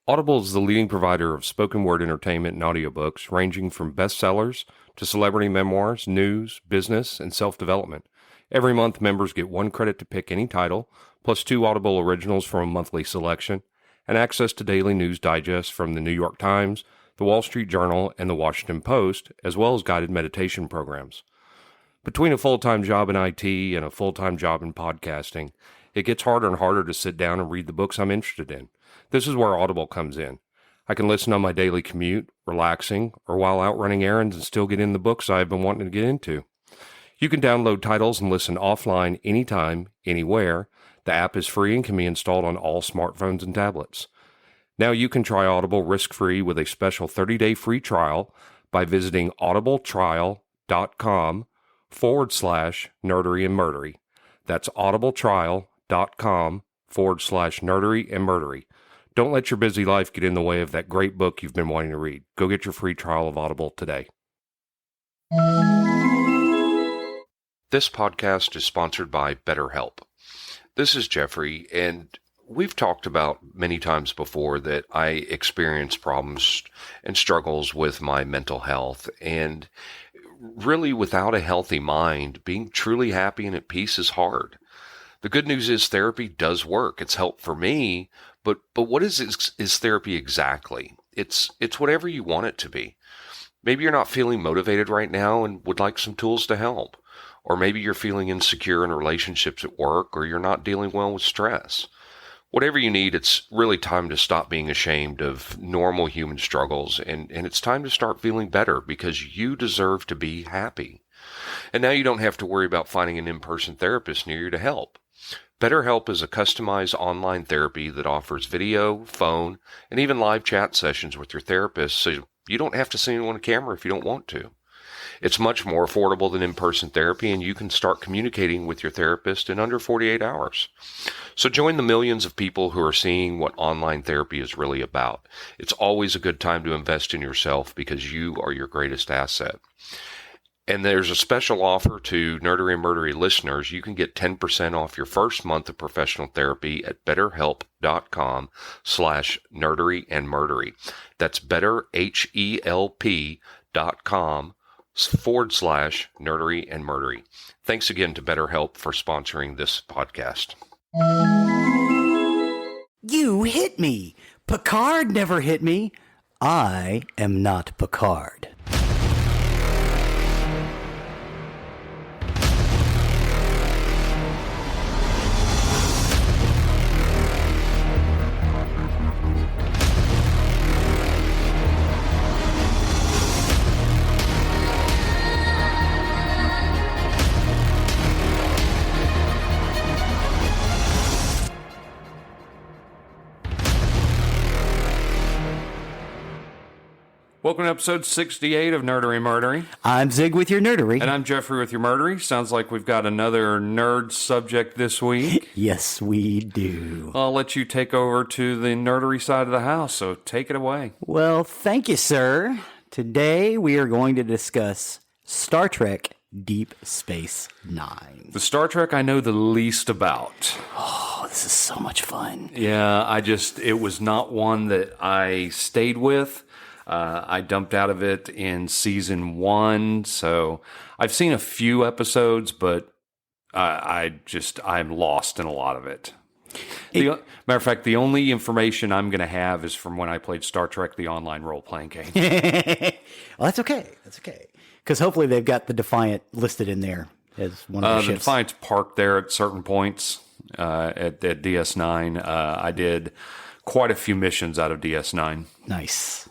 Audible is the leading provider of spoken word entertainment and audiobooks, ranging from bestsellers to celebrity memoirs, news, business, and self-development. Every month, members get 1 credit to pick any title, plus 2 Audible originals from a monthly selection, and access to daily news digests from the New York Times, the Wall Street Journal, and the Washington Post, as well as guided meditation programs. Between a full-time job in IT and a full-time job in podcasting, it gets harder and harder to sit down and read the books I'm interested in. This is where Audible comes in. I can listen on my daily commute, relaxing, or while out running errands and still get in the books I've been wanting to get into. You can download titles and listen offline anytime, anywhere. The app is free and can be installed on all smartphones and tablets. Now you can try Audible risk-free with a special 30-day free trial by visiting audibletrial.com/nerdery and murdery. That's audibletrial.com/nerdery and murdery. Don't let your busy life get in the way of that great book you've been wanting to read. Go get your free trial of Audible today. This podcast is sponsored by BetterHelp. This is Geoffrey, and we've talked about many times before that I experience problems and struggles with my mental health. And really, without a healthy mind, being truly happy and at peace is hard. The good news is therapy does work. It's helped for me, but what is therapy exactly? It's whatever you want it to be. Maybe you're not feeling motivated right now and would like some tools to help. Or maybe you're feeling insecure in relationships at work, or you're not dealing well with stress. Whatever you need, it's really time to stop being ashamed of normal human struggles, and it's time to start feeling better because you deserve to be happy. And now you don't have to worry about finding an in-person therapist near you to help. BetterHelp is a customized online therapy that offers video, phone, and even live chat sessions with your therapist, so you don't have to see anyone on camera if you don't want to. It's much more affordable than in-person therapy, and you can start communicating with your therapist in under 48 hours. So join the millions of people who are seeing what online therapy is really about. It's always a good time to invest in yourself because you are your greatest asset. And there's a special offer to Nerdery and Murdery listeners. You can get 10% off your first month of professional therapy at betterhelp.com/nerdery and murdery. That's betterhelp.com/nerdery and murdery. Thanks again to BetterHelp for sponsoring this podcast. You hit me. Picard never hit me. I am not Picard. Welcome to episode 68 of Nerdery and Murdery. I'm Zig with your nerdery. And I'm Geoffrey with your murdery. Sounds like we've got another nerd subject this week. Yes, we do. I'll let you take over to the nerdery side of the house, so take it away. Well, thank you, sir. Today we are going to discuss Star Trek Deep Space Nine. The Star Trek I know the least about. Oh, this is so much fun. Yeah, it was not one that I stayed with. I dumped out of it in season 1, so I've seen a few episodes, but I'm lost in a lot of it. Matter of fact, the only information I'm going to have is from when I played Star Trek, the online role-playing game. Well, that's okay. That's okay. Because hopefully they've got the Defiant listed in there as one of the ships. The Defiant's parked there at certain points at DS9. I did quite a few missions out of DS9. Nice.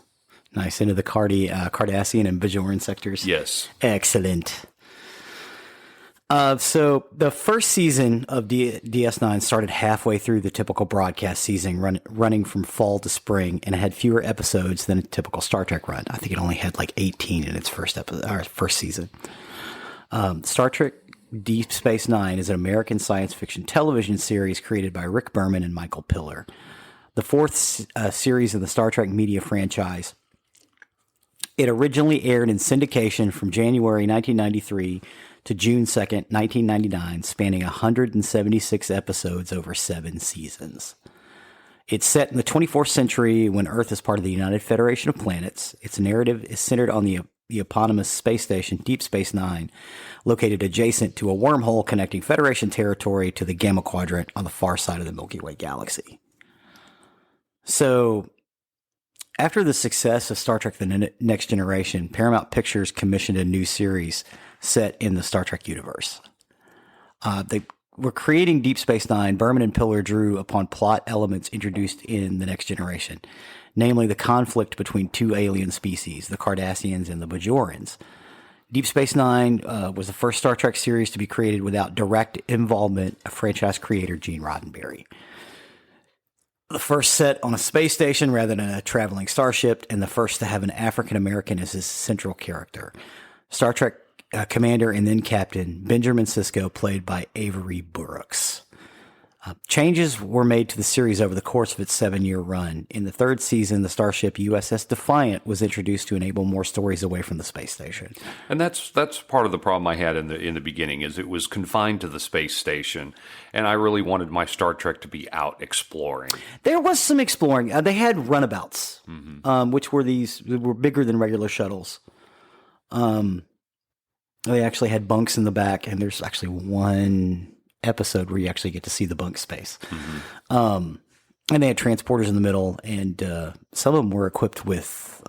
Into the Cardassian and Bajoran sectors. Yes. Excellent. So the first season of DS9 started halfway through the typical broadcast season, running from fall to spring, and it had fewer episodes than a typical Star Trek run. I think it only had like 18 in its first season. Star Trek Deep Space Nine is an American science fiction television series created by Rick Berman and Michael Piller. The fourth series of the Star Trek media franchise. It originally aired in syndication from January 1993 to June 2nd, 1999, spanning 176 episodes over 7 seasons. It's set in the 24th century when Earth is part of the United Federation of Planets. Its narrative is centered on the eponymous space station, Deep Space Nine, located adjacent to a wormhole connecting Federation territory to the Gamma Quadrant on the far side of the Milky Way galaxy. So, after the success of Star Trek The Next Generation, Paramount Pictures commissioned a new series set in the Star Trek universe. They were creating Deep Space Nine. Berman and Piller drew upon plot elements introduced in The Next Generation, namely the conflict between two alien species, the Cardassians and the Bajorans. Deep Space Nine was the first Star Trek series to be created without direct involvement of franchise creator Gene Roddenberry. The first set on a space station rather than a traveling starship, and the first to have an African American as his central character. Star Trek commander and then captain Benjamin Sisko, played by Avery Brooks. Changes were made to the series over the course of its 7-year run. In the third season, the starship USS Defiant was introduced to enable more stories away from the space station. And that's part of the problem I had in the beginning, is it was confined to the space station, and I really wanted my Star Trek to be out exploring. There was some exploring. They had runabouts, which were bigger than regular shuttles. They actually had bunks in the back, and there's actually one episode where you actually get to see the bunk space. And they had transporters in the middle, and some of them were equipped with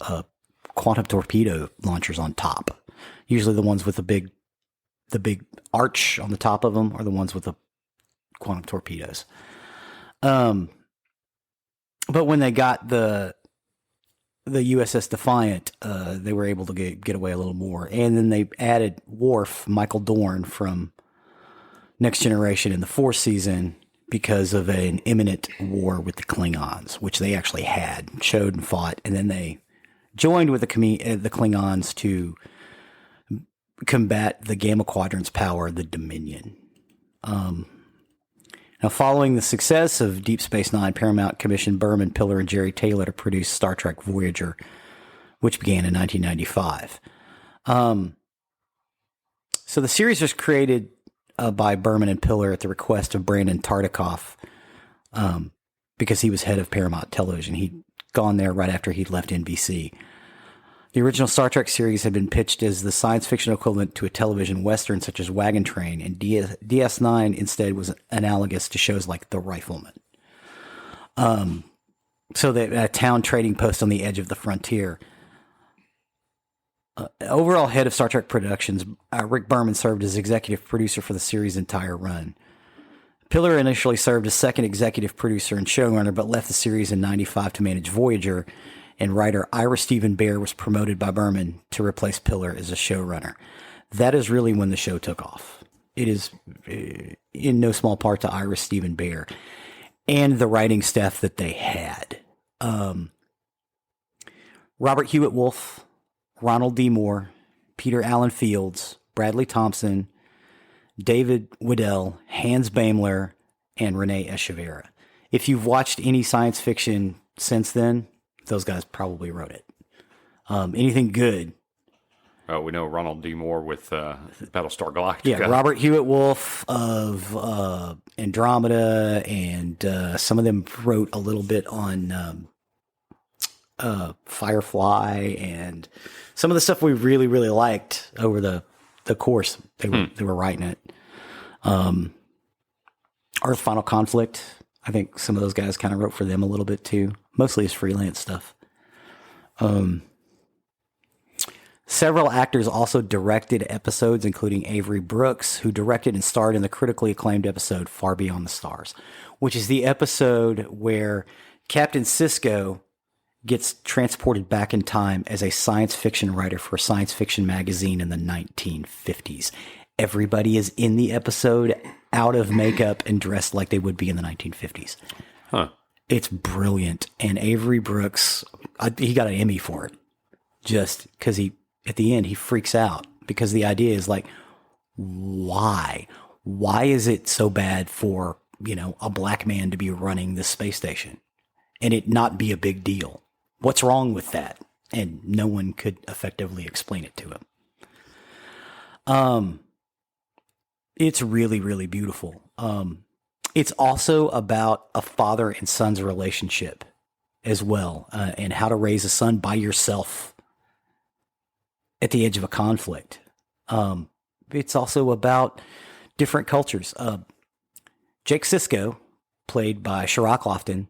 quantum torpedo launchers on top. Usually the ones with the big arch on the top of them are the ones with the quantum torpedoes. But when they got the USS Defiant, they were able to get away a little more. And then they added Worf, Michael Dorn from Next Generation in the fourth season because of an imminent war with the Klingons, which they actually showed and fought. And then they joined with the Klingons to combat the Gamma Quadrant's power, the Dominion. Now, following the success of Deep Space Nine, Paramount commissioned Berman, Piller, and Jerry Taylor to produce Star Trek Voyager, which began in 1995. So the series was created by Berman and Piller at the request of Brandon Tartikoff, because he was head of Paramount Television. He'd gone there right after he'd left NBC. The original Star Trek series had been pitched as the science fiction equivalent to a television western such as Wagon Train, and DS9 instead was analogous to shows like The Rifleman. So a town trading post on the edge of the frontier. Overall head of Star Trek Productions, Rick Berman served as executive producer for the series' entire run. Piller initially served as second executive producer and showrunner, but left the series in '95 to manage Voyager, and writer Ira Stephen Bear was promoted by Berman to replace Piller as a showrunner. That is really when the show took off. It is in no small part to Ira Stephen Bear and the writing staff that they had. Robert Hewitt Wolf, Ronald D. Moore, Peter Allen Fields, Bradley Thompson, David Waddell, Hans Baimler, and Renee Echeverria. If you've watched any science fiction since then, those guys probably wrote it. Anything good? Oh, we know Ronald D. Moore with Battlestar Galactica. Yeah, Robert Hewitt Wolf of Andromeda, and some of them wrote a little bit on Firefly, and some of the stuff we really, really liked over the course. They were writing it. Earth Final Conflict, I think some of those guys kind of wrote for them a little bit too. Mostly as freelance stuff. Several actors also directed episodes, including Avery Brooks, who directed and starred in the critically acclaimed episode Far Beyond the Stars, which is the episode where Captain Sisko gets transported back in time as a science fiction writer for a science fiction magazine in the 1950s. Everybody is in the episode out of makeup and dressed like they would be in the 1950s. Huh. It's brilliant. And Avery Brooks, he got an Emmy for it just because at the end, he freaks out because the idea is like, why? Why is it so bad for, a black man to be running the space station and it not be a big deal? What's wrong with that? And no one could effectively explain it to him. It's really, really beautiful. It's also about a father and son's relationship as well, and how to raise a son by yourself at the edge of a conflict. It's also about different cultures. Jake Sisko, played by Sherrock Lofton,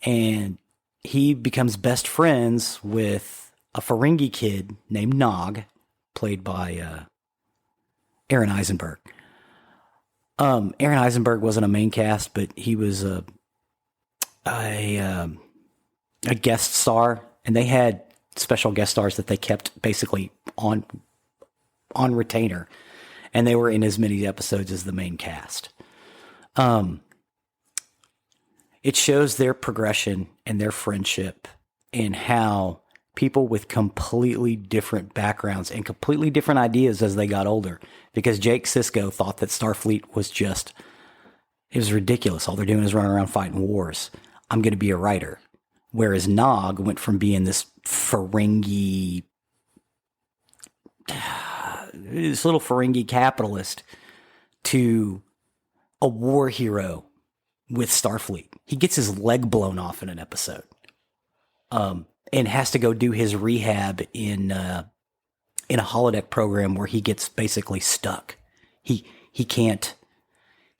and he becomes best friends with a Ferengi kid named Nog, played by Aaron Eisenberg. Aaron Eisenberg wasn't a main cast, but he was a guest star, and they had special guest stars that they kept basically on retainer, and they were in as many episodes as the main cast. It shows their progression and their friendship, and how people with completely different backgrounds and completely different ideas as they got older. Because Jake Sisko thought that Starfleet was it was ridiculous. All they're doing is running around fighting wars. I'm going to be a writer. Whereas Nog went from being this Ferengi, this little Ferengi capitalist, to a war hero with Starfleet. He gets his leg blown off in an episode, and has to go do his rehab in a holodeck program where he gets basically stuck. He can't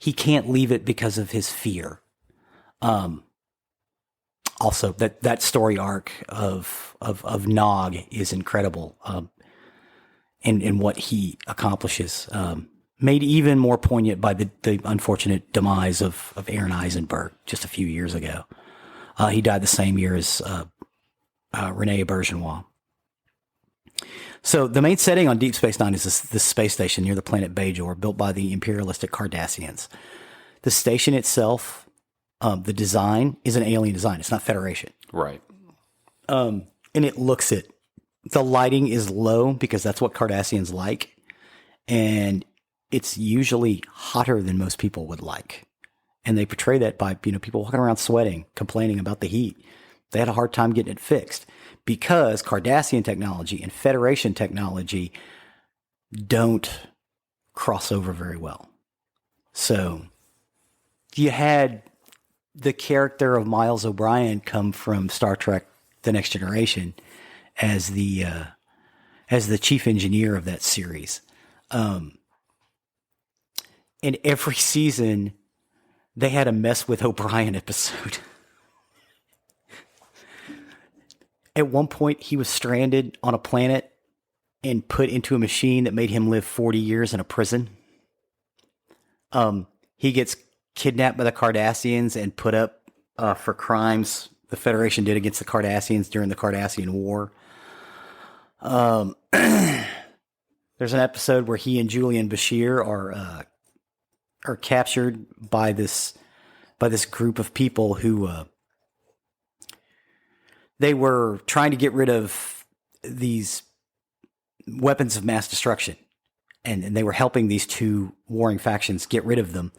leave it because of his fear. Also, that story arc of Nog is incredible, in what he accomplishes. Made even more poignant by the unfortunate demise of Aaron Eisenberg just a few years ago. He died the same year as Rene Auberjonois. So the main setting on Deep Space Nine is this space station near the planet Bajor, built by the imperialistic Cardassians. The station itself, the design is an alien design. It's not Federation. Right. And it looks it. The lighting is low because that's what Cardassians like. And it's usually hotter than most people would like. And they portray that by, people walking around sweating, complaining about the heat. They had a hard time getting it fixed because Cardassian technology and Federation technology don't cross over very well. So you had the character of Miles O'Brien come from Star Trek The Next Generation as the chief engineer of that series. And every season they had a mess with O'Brien episode. At one point, he was stranded on a planet and put into a machine that made him live 40 years in a prison. He gets kidnapped by the Cardassians and put up for crimes the Federation did against the Cardassians during the Cardassian War. There's an episode where he and Julian Bashir are captured by this group of people who they were trying to get rid of these weapons of mass destruction, and they were helping these two warring factions get rid of them.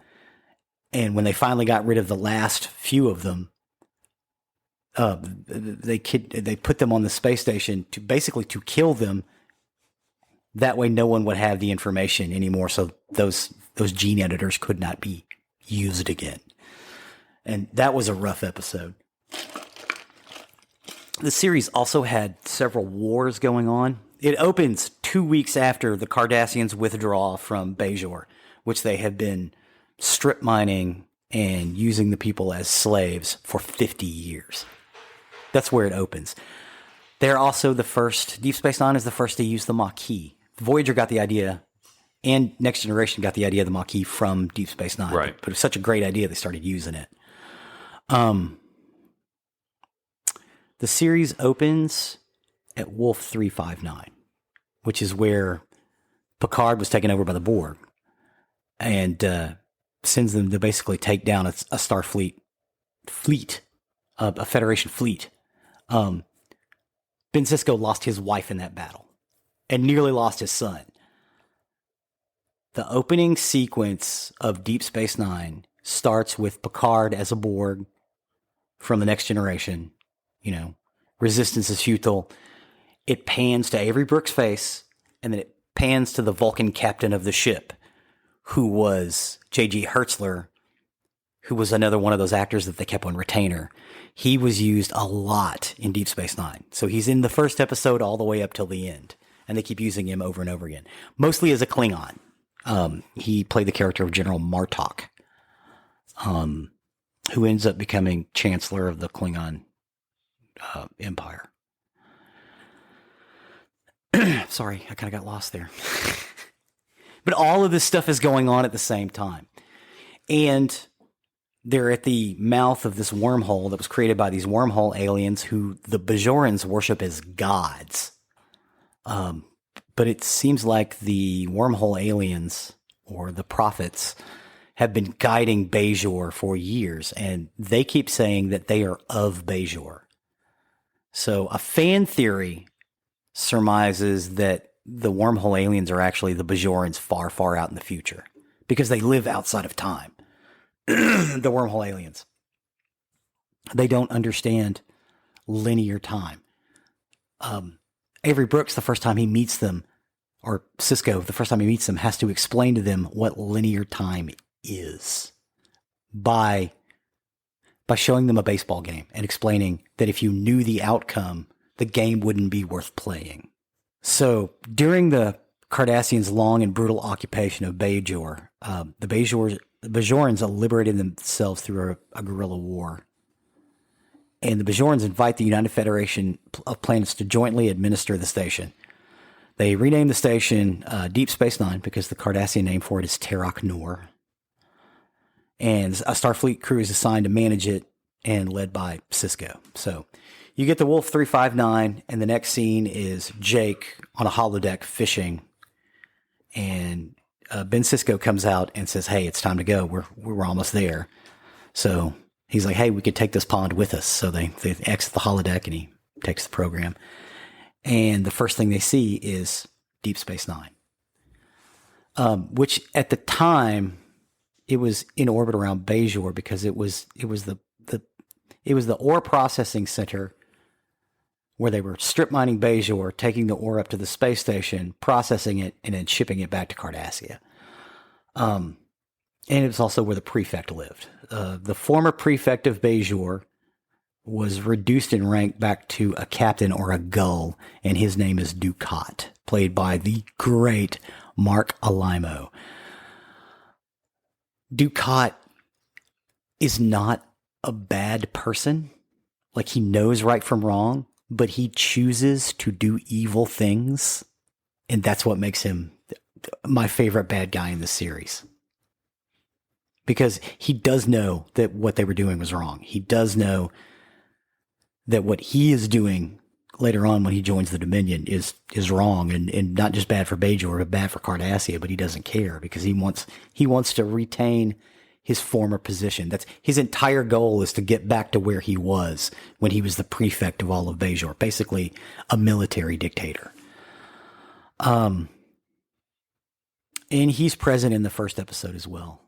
And when they finally got rid of the last few of them, they put them on the space station to kill them. That way, no one would have the information anymore. So those gene editors could not be used again. And that was a rough episode. The series also had several wars going on. It opens 2 weeks after the Cardassians withdraw from Bajor, which they have been strip mining and using the people as slaves for 50 years. That's where it opens. They're also the first, Deep Space Nine is the first to use the Maquis. Voyager got the idea, and Next Generation got the idea of the Maquis from Deep Space Nine. Right. But it was such a great idea, they started using it. The series opens at Wolf 359, which is where Picard was taken over by the Borg, and sends them to basically take down a Starfleet fleet, a Federation fleet. Ben Sisko lost his wife in that battle and nearly lost his son. The opening sequence of Deep Space Nine starts with Picard as a Borg from the Next Generation. Resistance is futile. It pans to Avery Brooks' face, and then it pans to the Vulcan captain of the ship, who was J.G. Hertzler, who was another one of those actors that they kept on retainer. He was used a lot in Deep Space Nine. So he's in the first episode all the way up till the end. And they keep using him over and over again. Mostly as a Klingon. He played the character of General Martok, who ends up becoming Chancellor of the Klingon Empire. Sorry, I kind of got lost there. But all of this stuff is going on at the same time. And they're at the mouth of this wormhole that was created by these wormhole aliens who the Bajorans worship as gods. But it seems like the wormhole aliens, or the prophets, have been guiding Bajor for years, and they keep saying that they are of Bajor. So a fan theory surmises that the wormhole aliens are actually the Bajorans far, far out in the future, because they live outside of time. The wormhole aliens. They don't understand linear time. Avery Brooks, the first time he meets them, or Sisko, the first time he meets them, has to explain to them what linear time is by showing them a baseball game and explaining that if you knew the outcome, the game wouldn't be worth playing. So during the Cardassians' long and brutal occupation of Bajor, the Bajorans liberated themselves through a guerrilla war. And the Bajorans invite the United Federation of Planets to jointly administer the station. They rename the station Deep Space Nine because the Cardassian name for it is Terok Nor. And a Starfleet crew is assigned to manage it and led by Sisko. So you get the Wolf 359, and the next scene is Jake on a holodeck fishing. And Ben Sisko comes out and says, "Hey, it's time to go. We're almost there." So he's like, "Hey, we could take this pond with us." So they exit the holodeck, and he takes the program. And the first thing they see is Deep Space Nine, which at the time it was in orbit around Bajor because it was the ore processing center where they were strip mining Bajor, taking the ore up to the space station, processing it, and then shipping it back to Cardassia. And it was also where the prefect lived. The former prefect of Bajor was reduced in rank back to a captain or a gull, and his name is Dukat, played by the great Mark Alimo. Dukat is not a bad person. Like, he knows right from wrong, but he chooses to do evil things, and that's what makes him my favorite bad guy in the series. Because he does know that what they were doing was wrong. He does know that what he is doing later on when he joins the Dominion is wrong and not just bad for Bajor, but bad for Cardassia, but he doesn't care because he wants to retain his former position. That's his entire goal, is to get back to where he was when he was the prefect of all of Bajor, basically a military dictator. And he's present in the first episode as well.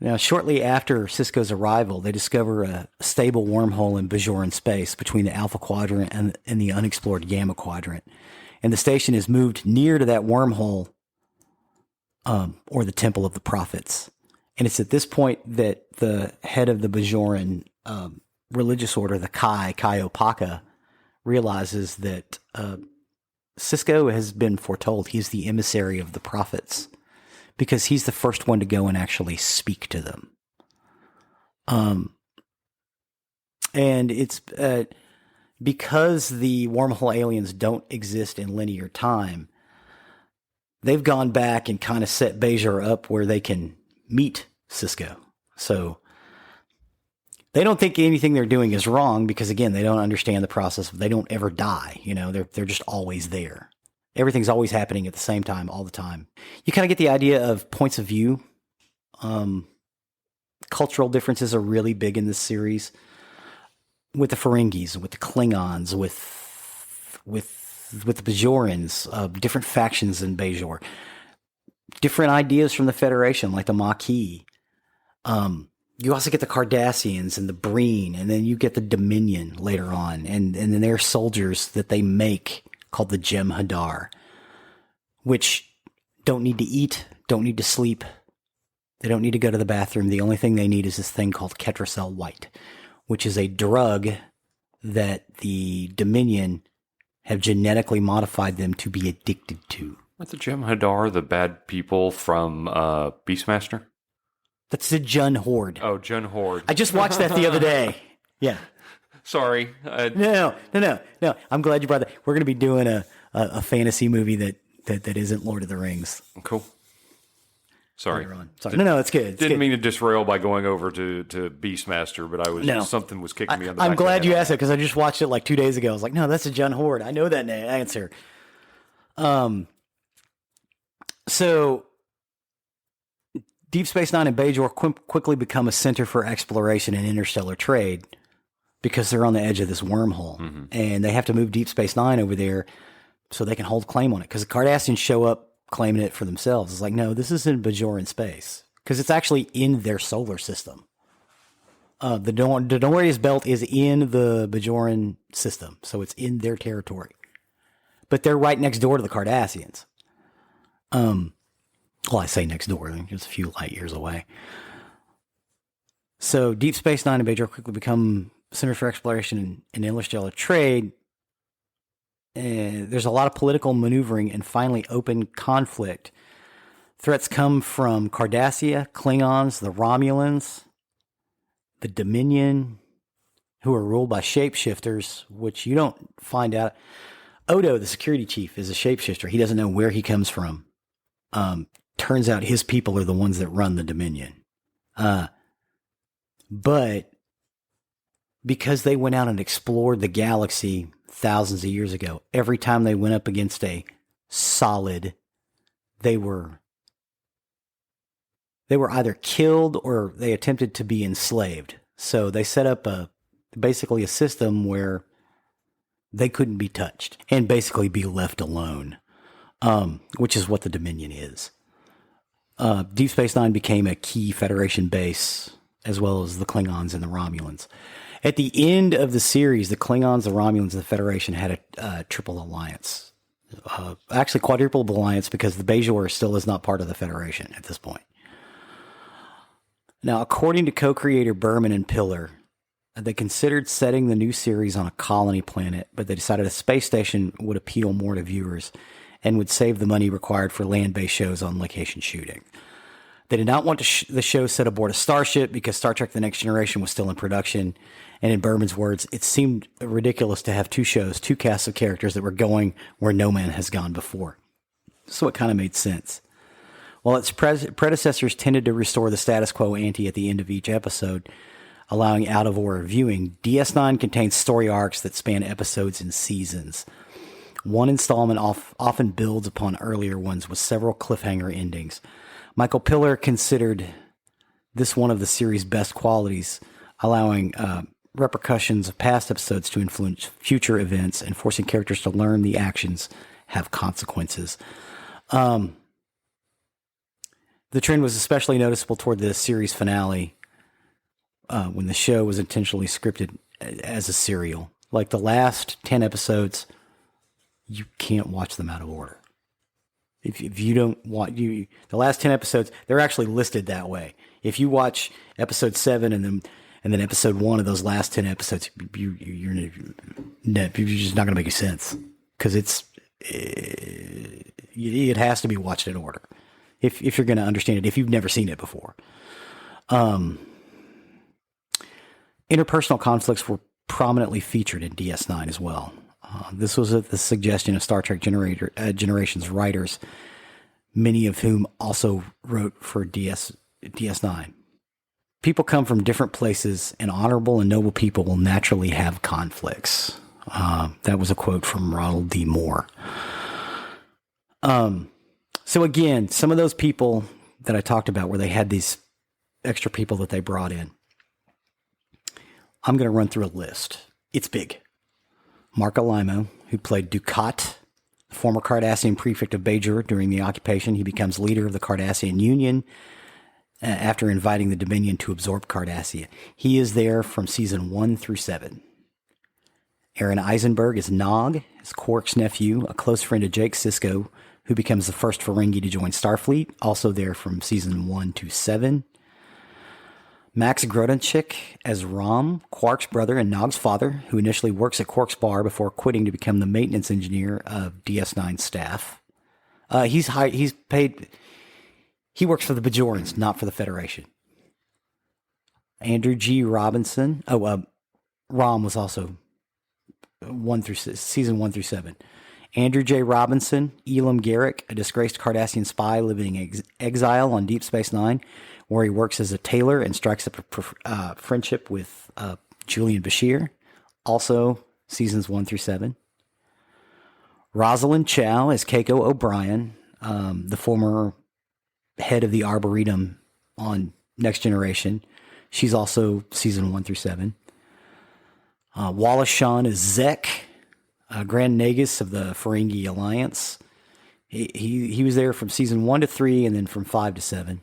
Now, shortly after Sisko's arrival, they discover a stable wormhole in Bajoran space between the Alpha Quadrant and the unexplored Gamma Quadrant. And the station is moved near to that wormhole, or the Temple of the Prophets. And it's at this point that the head of the Bajoran religious order, the Kai Opaka, realizes that Sisko has been foretold. He's the emissary of the prophets, because he's the first one to go and actually speak to them. And it's because the wormhole aliens don't exist in linear time, they've gone back and kind of set Bajor up where they can meet Sisko. So they don't think anything they're doing is wrong because, again, they don't understand the process. They don't ever die. You know, they're just always there. Everything's always happening at the same time, all the time. You kind of get the idea of points of view. Cultural differences are really big in this series. With the Ferengis, with the Klingons, with the Bajorans, different factions in Bajor. Different ideas from the Federation, like the Maquis. You also get the Cardassians and the Breen, and then you get the Dominion later on, and then there are soldiers that they make called the Jem'Hadar, which don't need to eat, don't need to sleep. They don't need to go to the bathroom. The only thing they need is this thing called Ketracel White, which is a drug that the Dominion have genetically modified them to be addicted to. Aren't the Jem'Hadar the bad people from Beastmaster? That's the Jun Horde. Oh, Jun Horde. I just watched that the other day. Yeah. Sorry. No. I'm glad you brought that. We're going to be doing a fantasy movie that isn't Lord of the Rings. Cool. Sorry. Sorry. No, it's good. Didn't mean to disrail by going over to Beastmaster, but something was kicking me on the back. I'm glad you asked it because I just watched it like 2 days ago. I was like, no, that's a Jun Horde. I know that answer. So Deep Space Nine and Bajor quickly become a center for exploration and interstellar trade because they're on the edge of this wormhole, and they have to move Deep Space Nine over there so they can hold claim on it. Because the Cardassians show up claiming it for themselves. It's like, no, this is in Bajoran space because it's actually in their solar system. The Denorius Belt is in the Bajoran system, so it's in their territory. But they're right next door to the Cardassians. Well, I say next door, just a few light years away. So Deep Space Nine and Bajor quickly become centers for exploration and interstellar trade. There's a lot of political maneuvering and finally open conflict. Threats come from Cardassia, Klingons, the Romulans, the Dominion, who are ruled by shapeshifters, which you don't find out. Odo, the security chief, is a shapeshifter. He doesn't know where he comes from. Turns out his people are the ones that run the Dominion. But because they went out and explored the galaxy thousands of years ago, every time they went up against a solid, they were either killed or they attempted to be enslaved. So they set up basically a system where they couldn't be touched and basically be left alone, which is what the Dominion is. Deep Space Nine became a key Federation base, as well as the Klingons and the Romulans. At the end of the series, the Klingons, the Romulans, and the Federation had a triple alliance. Actually, quadruple alliance because the Bajor still is not part of the Federation at this point. Now, according to co-creator Berman and Piller, they considered setting the new series on a colony planet, but they decided a space station would appeal more to viewers and would save the money required for land-based shows on location shooting. They did not want the show set aboard a starship because Star Trek The Next Generation was still in production. And in Berman's words, it seemed ridiculous to have two shows, two casts of characters that were going where no man has gone before. So it kind of made sense. While its predecessors tended to restore the status quo ante at the end of each episode, allowing out-of-order viewing, DS9 contains story arcs that span episodes and seasons. One installment often builds upon earlier ones with several cliffhanger endings. Michael Piller considered this one of the series' best qualities, allowing repercussions of past episodes to influence future events and forcing characters to learn the actions have consequences. The trend was especially noticeable toward the series finale when the show was intentionally scripted as a serial. Like the last 10 episodes, you can't watch them out of order. If you don't want the last 10 episodes, they're actually listed that way. If you watch episode 7 and then episode 1 of those last 10 episodes, you're just not going to make sense because it has to be watched in order if you're going to understand it. If you've never seen it before, interpersonal conflicts were prominently featured in DS9 as well. This was at the suggestion of Star Trek Generations writers, many of whom also wrote for DS9. People come from different places, and honorable and noble people will naturally have conflicts. That was a quote from Ronald D. Moore. So again, some of those people that I talked about where they had these extra people that they brought in, I'm going to run through a list. It's big. Mark Alimo, who played Dukat, the former Cardassian prefect of Bajor during the occupation. He becomes leader of the Cardassian Union after inviting the Dominion to absorb Cardassia. He is there from season 1 through 7. Aaron Eisenberg is Nog, his Quark's nephew, a close friend of Jake Sisko, who becomes the first Ferengi to join Starfleet, also there from season 1 to 7. Max Grodenchik as Rom, Quark's brother and Nog's father, who initially works at Quark's bar before quitting to become the maintenance engineer of DS9 staff. He works for the Bajorans, not for the Federation. Andrew G. Robinson. Rom was also season 1 through 7. Andrew J. Robinson, Elam Garrick, a disgraced Cardassian spy living in exile on Deep Space Nine, where he works as a tailor and strikes up a friendship with Julian Bashir, also seasons 1 through 7. Rosalind Chow as Keiko O'Brien, the former head of the Arboretum on Next Generation. She's also season 1 through 7. Wallace Shawn as Zek, Grand Nagus of the Ferengi Alliance. He was there from season 1 to 3 and then from 5 to 7.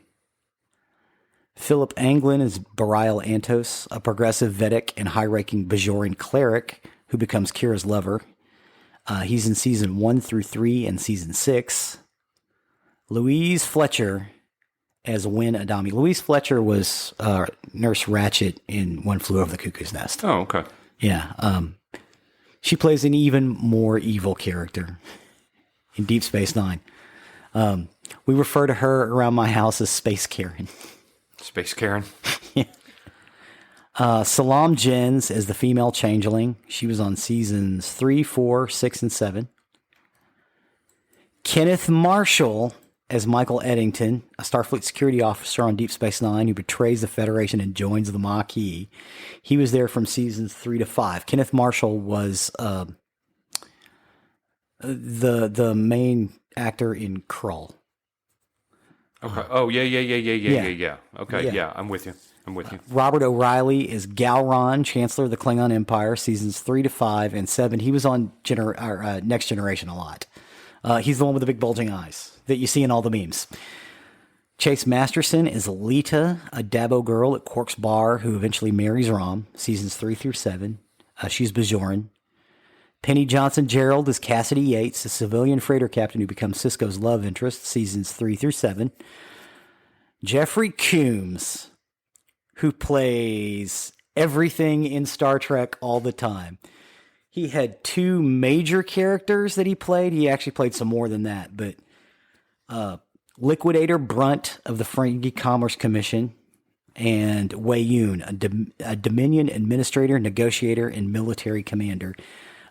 Philip Anglin is Barial Antos, a progressive Vedic and high-ranking Bajoran cleric who becomes Kira's lover. He's in season 1 through 3 and season 6. Louise Fletcher as Wynn Adami. Louise Fletcher was Nurse Ratchet in One Flew Over the Cuckoo's Nest. Oh, okay. Yeah. She plays an even more evil character in Deep Space Nine. We refer to her around my house as Space Karen. Space Karen. Salam Jens as the female changeling. She was on seasons 3, 4, 6, and 7. Kenneth Marshall as Michael Eddington, a Starfleet security officer on Deep Space Nine who betrays the Federation and joins the Maquis. He was there from seasons 3 to 5. Kenneth Marshall was the main actor in Krull. Okay. Oh, yeah. Okay, yeah, I'm with you. Robert O'Reilly is Galron, Chancellor of the Klingon Empire, seasons 3 to 5 and 7. He was on Next Generation a lot. He's the one with the big bulging eyes that you see in all the memes. Chase Masterson is Lita, a Dabo girl at Quark's bar who eventually marries Rom, seasons 3 through 7. She's Bajoran. Penny Johnson Gerald is Cassidy Yates, a civilian freighter captain who becomes Sisko's love interest, seasons 3 through 7. Geoffrey Coombs, who plays everything in Star Trek all the time. He had 2 major characters that he played. He actually played some more than that, but Liquidator Brunt of the Ferengi Commerce Commission and Wei Yun, a Dominion administrator, negotiator, and military commander,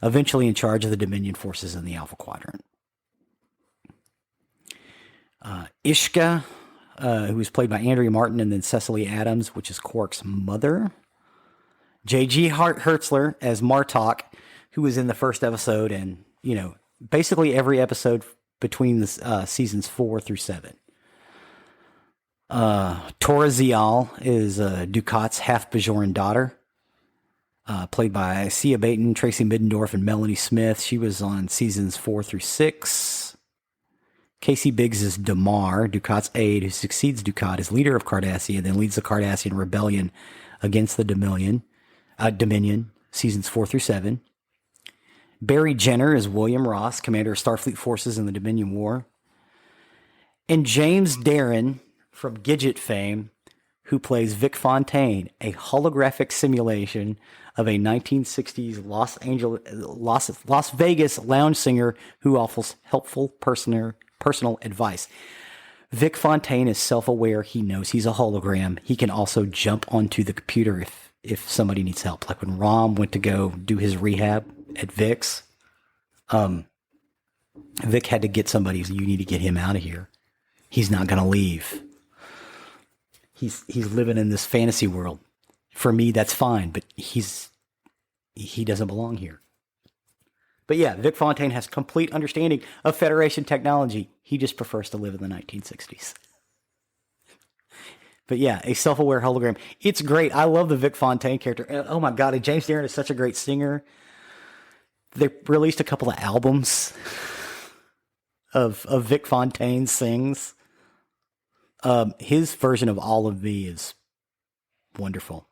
eventually in charge of the Dominion forces in the Alpha Quadrant. Ishka, who was played by Andrea Martin, and then Cecily Adams, which is Quark's mother. J.G. Hertzler as Martok, who was in the first episode and, basically every episode between the seasons 4 through 7. Tora Zial is Ducat's half-Bajoran daughter, played by Sia Baton, Tracy Middendorf, and Melanie Smith. She was on seasons 4 through 6. Casey Biggs is Damar, Ducat's aide, who succeeds Ducat as leader of Cardassia and then leads the Cardassian rebellion against the Dominion, seasons 4 through 7. Barry Jenner is William Ross, commander of Starfleet forces in the Dominion War. And James Darren, from Gidget fame, who plays Vic Fontaine, a holographic simulation of a 1960s Las Vegas lounge singer who offers helpful personal advice. Vic Fontaine is self-aware. He knows he's a hologram. He can also jump onto the computer if somebody needs help. Like when Rom went to go do his rehab at Vic's, Vic had to get somebody. So you need to get him out of here. He's not going to leave. He's living in this fantasy world. For me, that's fine, but he doesn't belong here. But yeah, Vic Fontaine has complete understanding of Federation technology. He just prefers to live in the 1960s. But yeah, a self-aware hologram. It's great. I love the Vic Fontaine character. Oh my God, and James Darren is such a great singer. They released a couple of albums of Vic Fontaine sings. His version of All of Me is wonderful.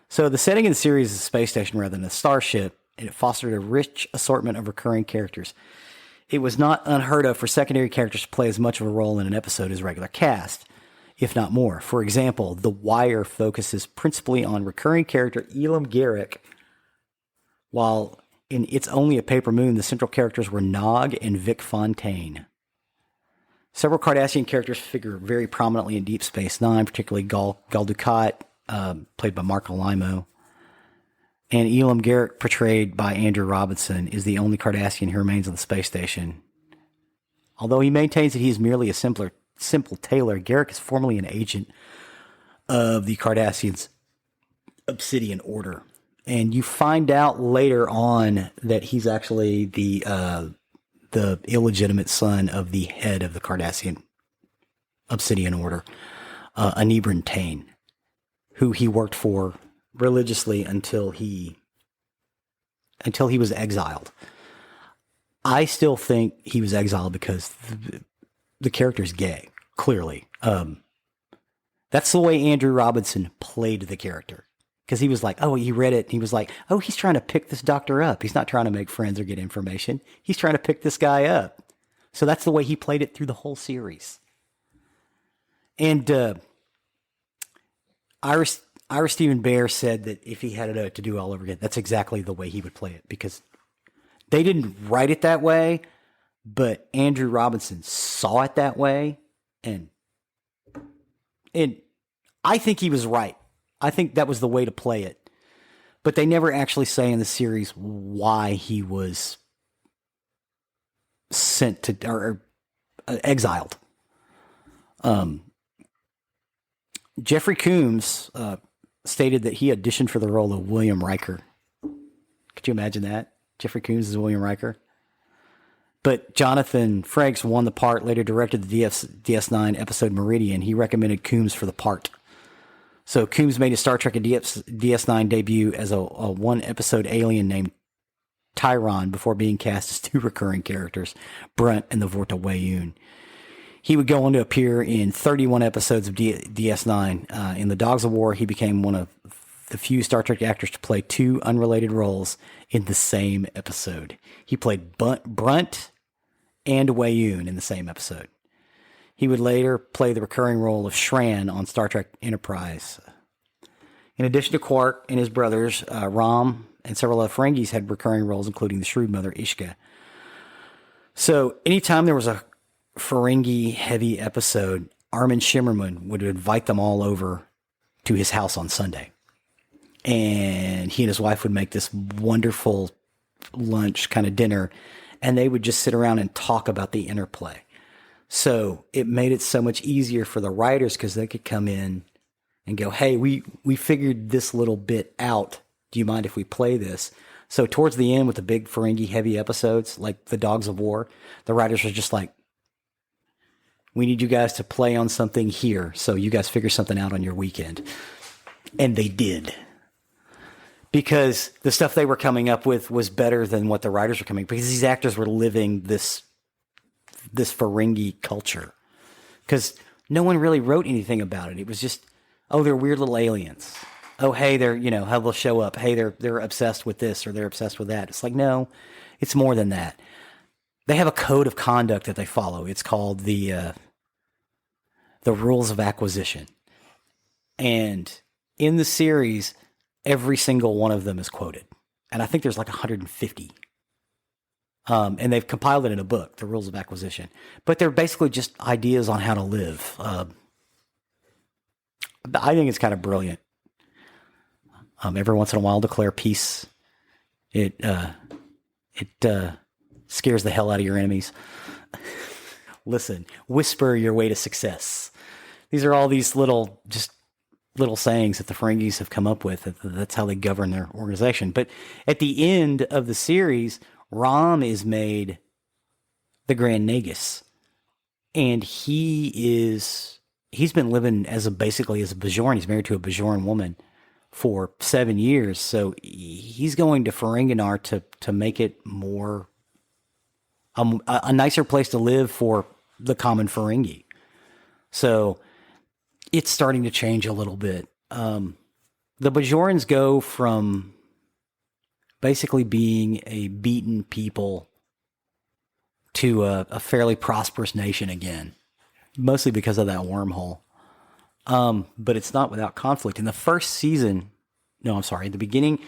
So the setting in the series is a space station rather than a starship, and it fostered a rich assortment of recurring characters. it was not unheard of for secondary characters to play as much of a role in an episode as regular cast, if not more. For example, The Wire focuses principally on recurring character Elam Garrick, while in It's Only a Paper Moon, the central characters were Nog and Vic Fontaine. Several Cardassian characters figure very prominently in Deep Space Nine, particularly Gul Dukat, played by Mark Alimo. And Elam Garrick, portrayed by Andrew Robinson, is the only Cardassian who remains on the space station. Although he maintains that he is merely a simple tailor, Garrick is formerly an agent of the Cardassians' Obsidian Order. And you find out later on that he's actually the illegitimate son of the head of the Cardassian Obsidian Order, Anibran Tain, who he worked for religiously until he was exiled. I still think he was exiled because the character's gay, clearly. That's the way Andrew Robinson played the character. Because he was like, oh, he read it. And he was like, oh, he's trying to pick this doctor up. He's not trying to make friends or get information. He's trying to pick this guy up. So that's the way he played it through the whole series. And Ira Steven Behr said that if he had it to do all over again, that's exactly the way he would play it. Because they didn't write it that way, but Andrew Robinson saw it that way. And I think he was right. I think that was the way to play it. But they never actually say in the series why he was sent to, or exiled. Geoffrey Coombs stated that he auditioned for the role of William Riker. Could you imagine that? Geoffrey Coombs is William Riker. But Jonathan Frakes won the part, later directed the DS9 episode Meridian. He recommended Coombs for the part. So Coombs made his Star Trek and DS9 debut as a one-episode alien named Tyron before being cast as two recurring characters, Brunt and the Vorta Wayun. He would go on to appear in 31 episodes of DS9. In The Dogs of War, he became one of the few Star Trek actors to play two unrelated roles in the same episode. He played Brunt and Wayun in the same episode. He would later play the recurring role of Shran on Star Trek Enterprise. In addition to Quark and his brothers, Rom and several other Ferengis had recurring roles, including the shrewd mother Ishka. So anytime there was a Ferengi-heavy episode, Armin Shimmerman would invite them all over to his house on Sunday. And he and his wife would make this wonderful lunch kind of dinner, and they would just sit around and talk about the interplay. So it made it so much easier for the writers because they could come in and go, hey, we figured this little bit out. Do you mind if we play this? So towards the end with the big Ferengi heavy episodes, like the Dogs of War, the writers were just like, we need you guys to play on something here. So you guys figure something out on your weekend. And they did. Because the stuff they were coming up with was better than what the writers were coming, because these actors were living this Ferengi culture, because no one really wrote anything about it. It was just, oh, they're weird little aliens. Oh, hey, they're, how they'll show up. Hey, they're obsessed with this or they're obsessed with that. It's like, no, it's more than that. They have a code of conduct that they follow. It's called the rules of acquisition. And in the series, every single one of them is quoted. And I think there's like 150. And they've compiled it in a book, The Rules of Acquisition. But they're basically just ideas on how to live. I think it's kind of brilliant. Every once in a while, declare peace. It scares the hell out of your enemies. Listen, whisper your way to success. These are all these little sayings that the Ferengis have come up with. That's how they govern their organization. But at the end of the series, Rom is made the Grand Nagus, and he's been living basically as a Bajoran. He's married to a Bajoran woman for 7 years, so he's going to Ferenginar to make it more a nicer place to live for the common Ferengi. So it's starting to change a little bit. The Bajorans go from basically being a beaten people to a fairly prosperous nation again, mostly because of that wormhole. But it's not without conflict. In the first season, no, I'm sorry, the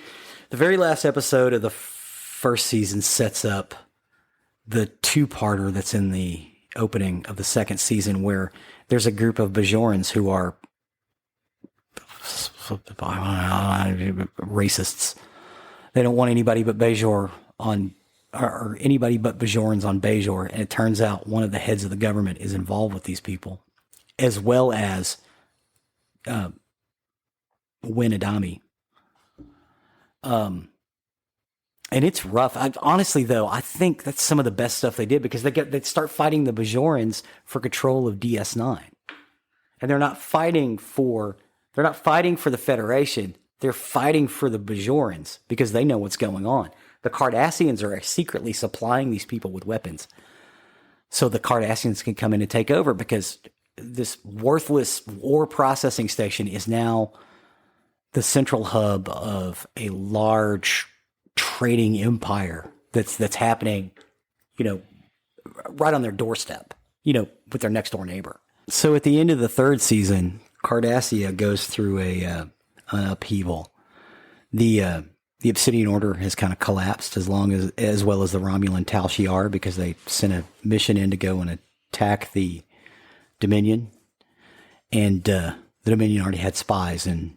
very last episode of the first season sets up the two-parter that's in the opening of the second season, where there's a group of Bajorans who are racists. They don't want anybody but Bajor or anybody but Bajorans on Bajor. And it turns out one of the heads of the government is involved with these people, as well as Win Adami. And it's rough. Honestly, though, I think that's some of the best stuff they did, because they start fighting the Bajorans for control of DS9, and they're not fighting for the Federation. They're fighting for the Bajorans because they know what's going on. The Cardassians are secretly supplying these people with weapons, so the Cardassians can come in and take over, because this worthless war processing station is now the central hub of a large trading empire that's happening, right on their doorstep, with their next door neighbor. So at the end of the third season, Cardassia goes through an upheaval. The Obsidian Order has kind of collapsed, as well as the Romulan Tal Shiar, because they sent a mission in to go and attack the Dominion, and the Dominion already had spies in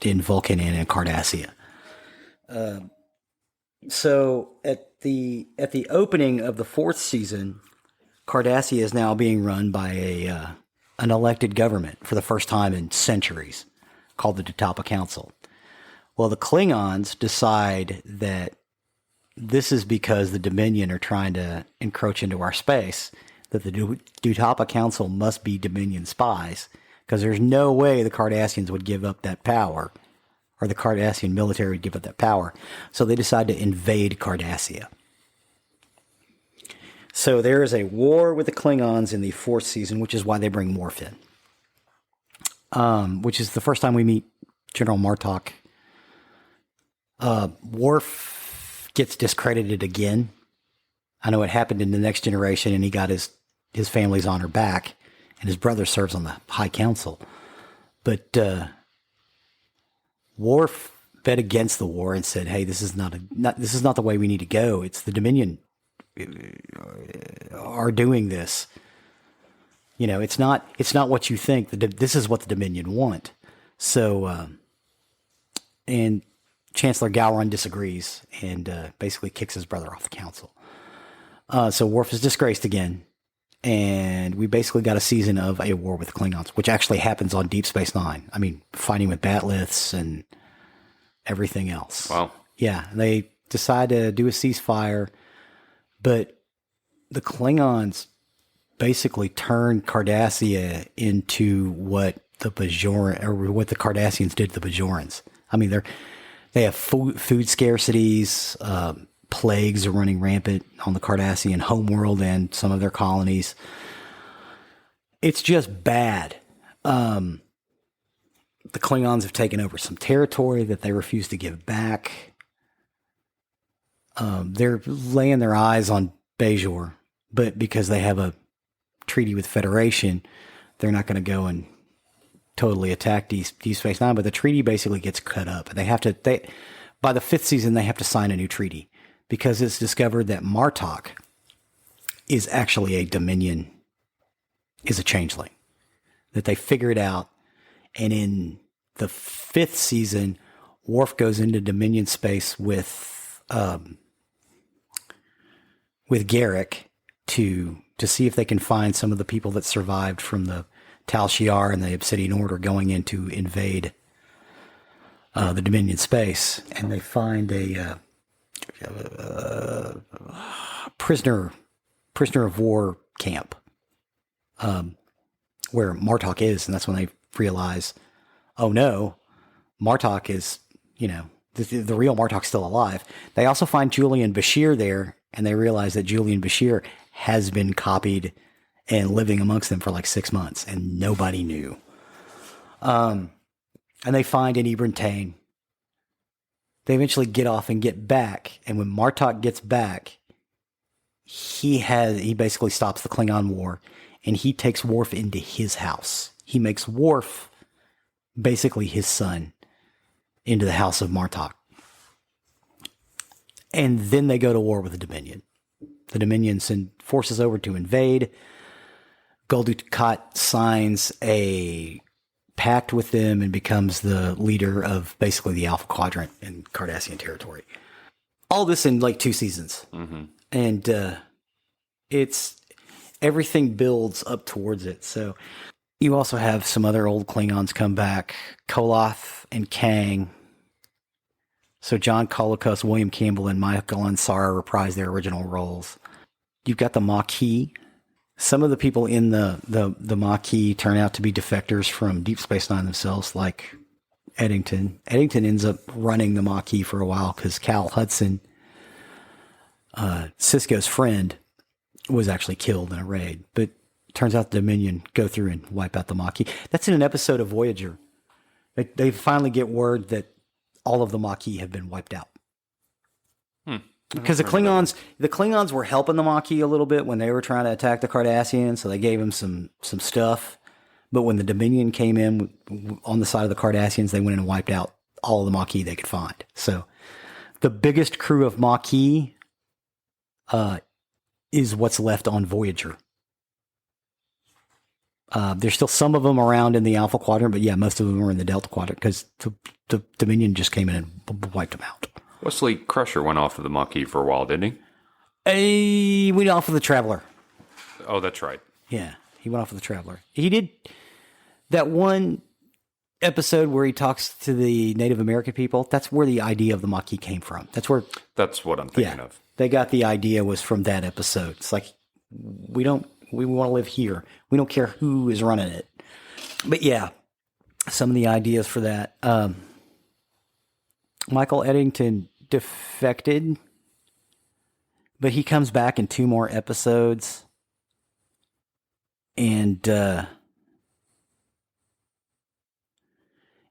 Vulcan and in Cardassia. So at the opening of the fourth season, Cardassia is now being run by an elected government for the first time in centuries, called the Dutapa Council. Well, the Klingons decide that this is because the Dominion are trying to encroach into our space, that the Dutapa Council must be Dominion spies, because there's no way the Cardassians would give up that power, or the Cardassian military would give up that power. So they decide to invade Cardassia. So there is a war with the Klingons in the fourth season, which is why they bring Worf in. Which is the first time we meet General Martok. Worf gets discredited again. I know it happened in The Next Generation, and he got his family's honor back, and his brother serves on the High Council. But Worf bet against the war and said, "Hey, this is not the way we need to go. It's the Dominion are doing this. It's not what you think. This is what the Dominion want." So, and Chancellor Gowron disagrees and basically kicks his brother off the council. So Worf is disgraced again, and we basically got a season of a war with the Klingons, which actually happens on Deep Space Nine. I mean, fighting with bat'leths and everything else. Wow. Yeah, they decide to do a ceasefire, but the Klingons basically turn Cardassia into what the Cardassians did to the Bajorans. I mean, they have food scarcities. Plagues are running rampant on the Cardassian homeworld and some of their colonies. It's just bad. The Klingons have taken over some territory that they refuse to give back. They're laying their eyes on Bajor, but because they have a treaty with Federation, they're not going to go and totally attack Deep Space Nine. But the treaty basically gets cut up. By the fifth season, they have to sign a new treaty, because it's discovered that Martok is actually a Dominion, is a changeling. That they figure it out. And in the fifth season, Worf goes into Dominion space with Garrick to see if they can find some of the people that survived from the Tal Shiar and the Obsidian Order going in to invade the Dominion space. And they find a prisoner of war camp where Martok is, and that's when they realize, oh no, Martok is, the real Martok's still alive. They also find Julian Bashir there, and they realize that Julian Bashir has been copied and living amongst them for like 6 months, and nobody knew. And they find an Ibn Tain. They eventually get off and get back, and when Martok gets back, he basically stops the Klingon war, and he takes Worf into his house. He makes Worf basically his son into the house of Martok. And then they go to war with the Dominion. The Dominion send forces over to invade. Gul Dukat signs a pact with them and becomes the leader of basically the Alpha Quadrant in Cardassian territory. All this in like 2 seasons. Mm-hmm. And it's everything builds up towards it. So you also have some other old Klingons come back, Koloth and Kang. So John Colicos, William Campbell, and Michael Ansara reprise their original roles. You've got the Maquis. Some of the people in the Maquis turn out to be defectors from Deep Space Nine themselves, like Eddington. Eddington ends up running the Maquis for a while because Cal Hudson, Sisko's friend, was actually killed in a raid. But it turns out the Dominion go through and wipe out the Maquis. That's in an episode of Voyager. They finally get word that all of the Maquis have been wiped out. Because the Klingons were helping the Maquis a little bit when they were trying to attack the Cardassians, so they gave them some stuff. But when the Dominion came in on the side of the Cardassians, they went in and wiped out all of the Maquis they could find. So the biggest crew of Maquis is what's left on Voyager. There's still some of them around in the Alpha Quadrant, but yeah, most of them are in the Delta Quadrant because the Dominion just came in and wiped them out. Wesley Crusher went off of the Maquis for a while, didn't he? He went off of the Traveler. Oh, that's right. Yeah, he went off of the Traveler. He did that one episode where he talks to the Native American people. That's where the idea of the Maquis came from. That's what I'm thinking of. They got the idea was from that episode. It's like, we want to live here. We don't care who is running it. But yeah, some of the ideas for that. Michael Eddington defected, but he comes back in 2 more episodes. And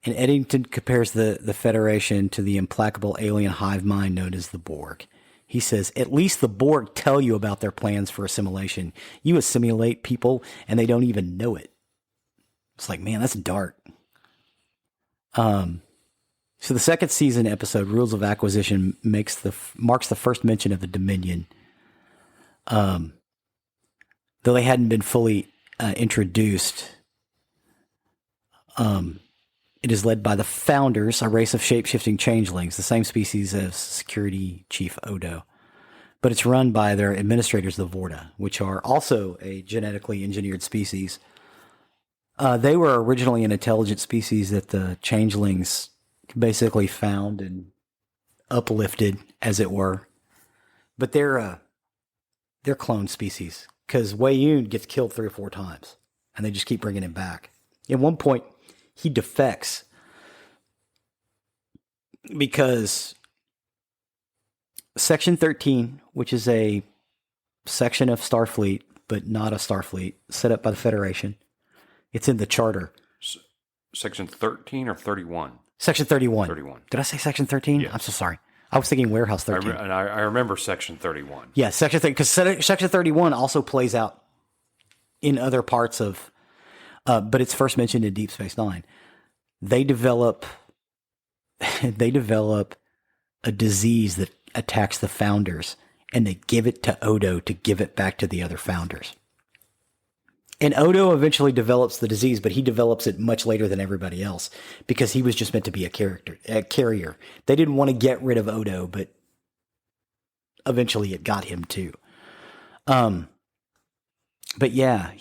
Eddington compares the Federation to the implacable alien hive mind known as the Borg. He says, at least the Borg tell you about their plans for assimilation. You assimilate people and they don't even know it. It's like, man, that's dark. So the second season episode, Rules of Acquisition, marks the first mention of the Dominion. Though they hadn't been fully introduced, it is led by the Founders, a race of shape-shifting changelings, the same species as Security Chief Odo. But it's run by their administrators, the Vorta, which are also a genetically engineered species. They were originally an intelligent species that the changelings basically found and uplifted, as it were. But they're clone species, because Wei Yun gets killed 3 or 4 times, and they just keep bringing him back. At one point, he defects because Section 13, which is a section of Starfleet, but not a Starfleet, set up by the Federation. It's in the charter. Section 13 or 31? Section 31. 31. Did I say Section 13? Yes. I'm so sorry. I was thinking Warehouse 13. I remember Section 31. Yeah, Section 30, because Section 31 also plays out in other parts of, but it's first mentioned in Deep Space Nine. They develop a disease that attacks the Founders, and they give it to Odo to give it back to the other Founders. And Odo eventually develops the disease, but he develops it much later than everybody else because he was just meant to be a carrier. They didn't want to get rid of Odo, but eventually it got him too. But yeah,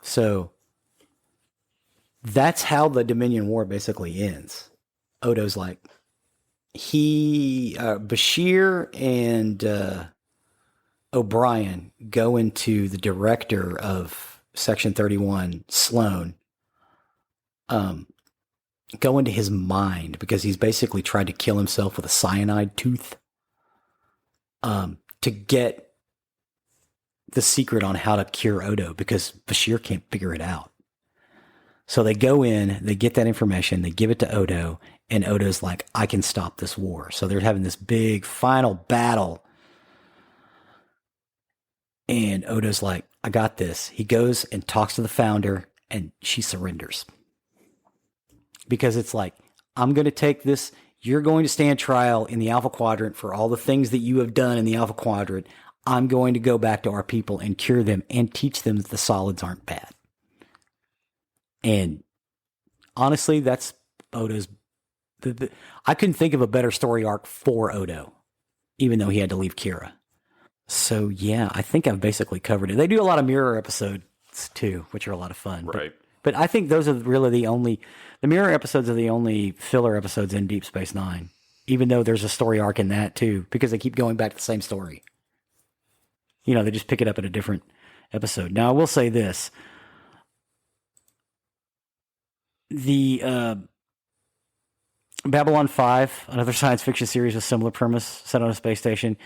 so that's how the Dominion War basically ends. Odo's like, Bashir and O'Brien go into the director of Section 31, Sloan, go into his mind because he's basically tried to kill himself with a cyanide tooth to get the secret on how to cure Odo because Bashir can't figure it out. So they go in, they get that information, they give it to Odo, and Odo's like, I can stop this war. So they're having this big final battle And Odo's like, I got this. He goes and talks to the founder, and she surrenders. Because it's like, I'm going to take this. You're going to stand trial in the Alpha Quadrant for all the things that you have done in the Alpha Quadrant. I'm going to go back to our people and cure them and teach them that the solids aren't bad. And honestly, that's Odo's. I couldn't think of a better story arc for Odo, even though he had to leave Kira. So yeah, I think I've basically covered it. They do a lot of mirror episodes too, which are a lot of fun. Right. But I think those are really the mirror episodes are the only filler episodes in Deep Space Nine, even though there's a story arc in that too, because they keep going back to the same story. You know, they just pick it up at a different episode. Now, I will say this. The Babylon 5, another science fiction series with similar premise set on a space station.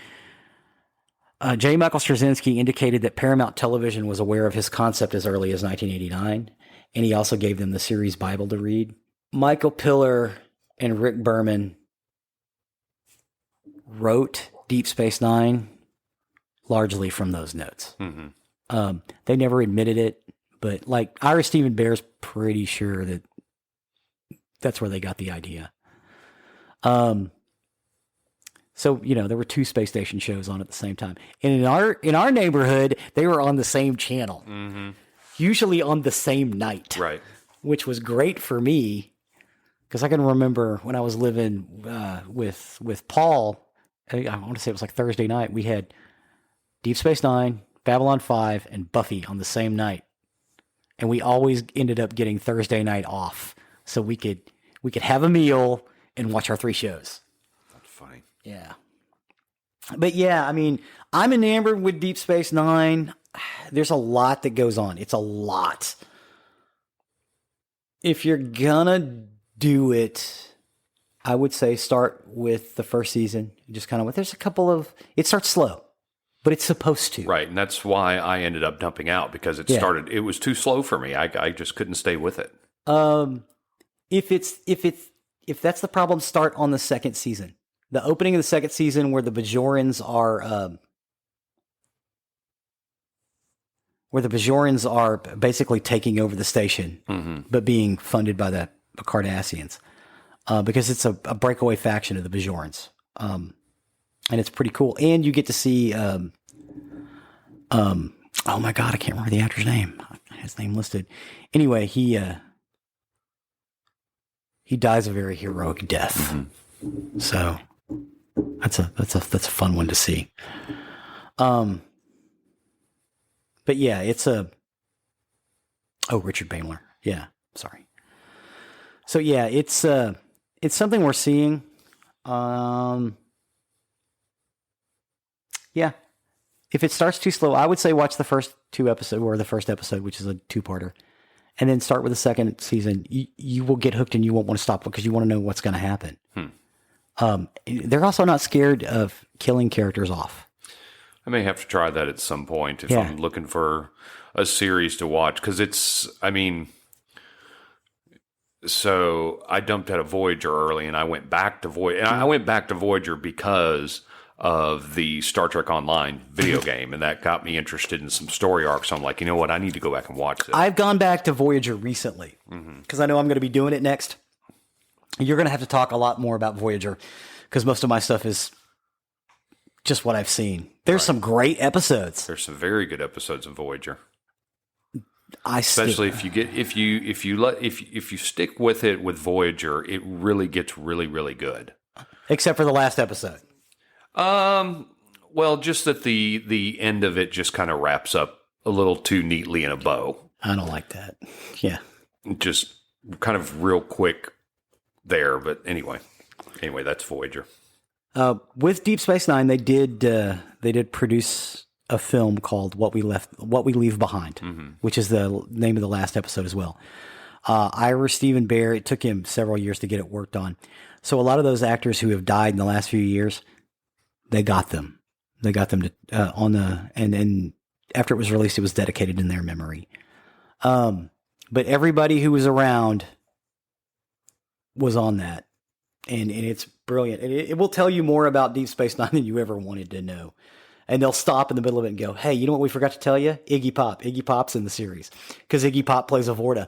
J. Michael Straczynski indicated that Paramount Television was aware of his concept as early as 1989, and he also gave them the series Bible to read. Michael Piller and Rick Berman wrote Deep Space Nine largely from those notes. Mm-hmm. They never admitted it, but like Ira Stephen Bear's pretty sure that that's where they got the idea. So, you know, there were 2 space station shows on at the same time. And in our neighborhood, they were on the same channel, usually on the same night, Right. which was great for me because I can remember when I was living with Paul, I want to say it was like Thursday night, we had Deep Space Nine, Babylon 5, and Buffy on the same night. And we always ended up getting Thursday night off so we could have a meal and watch our 3 shows. That's funny. Yeah. But yeah, I mean, I'm enamored with Deep Space Nine. There's a lot that goes on. It's a lot. If you're gonna do it, I would say start with the first season. Just kind of, there's a couple of, it starts slow, but it's supposed to. Right. And that's why I ended up dumping out because it was too slow for me. I just couldn't stay with it. If that's the problem, start on the second season. The opening of the second season where the Bajorans are basically taking over the station, but being funded by the Cardassians, because it's a breakaway faction of the Bajorans. And it's pretty cool. And you get to see, oh my God, I can't remember the actor's name. His name listed. Anyway, he dies a very heroic death. So that's a fun one to see. But yeah, Richard Baimler. Yeah. Sorry. So yeah, it's something we're seeing. Yeah. If it starts too slow, I would say watch the first 2 episodes, or the first episode, which is a 2-parter, and then start with the second season. You will get hooked and you won't want to stop because you want to know what's going to happen. They're also not scared of killing characters off. I may have to try that at some point if I'm looking for a series to watch, because so I dumped out of Voyager early and I went back to Voyager. And I went back to Voyager because of the Star Trek Online video game, and that got me interested in some story arcs. So I'm like, you know what? I need to go back and watch this. I've gone back to Voyager recently because I know I'm going to be doing it next. You're going to have to talk a lot more about Voyager because most of my stuff is just what I've seen. There's some great episodes. There's some very good episodes of Voyager. Especially if you stick with it with Voyager, it really gets really, really good. Except for the last episode. Well, just that the end of it just kind of wraps up a little too neatly in a bow. I don't like that. Yeah. Just kind of real quick there, but anyway, that's Voyager. With Deep Space Nine, they did produce a film called What We Leave Behind, which is the name of the last episode as well. Ira Stephen Bear, it took him several years to get it worked on. So a lot of those actors who have died in the last few years, they got them. They got them to and after it was released, it was dedicated in their memory. But everybody who was around was on that, and it's brilliant. It will tell you more about Deep Space Nine than you ever wanted to know. And they'll stop in the middle of it and go, hey, you know what we forgot to tell you? Iggy Pop. Iggy Pop's in the series because Iggy Pop plays Avorta.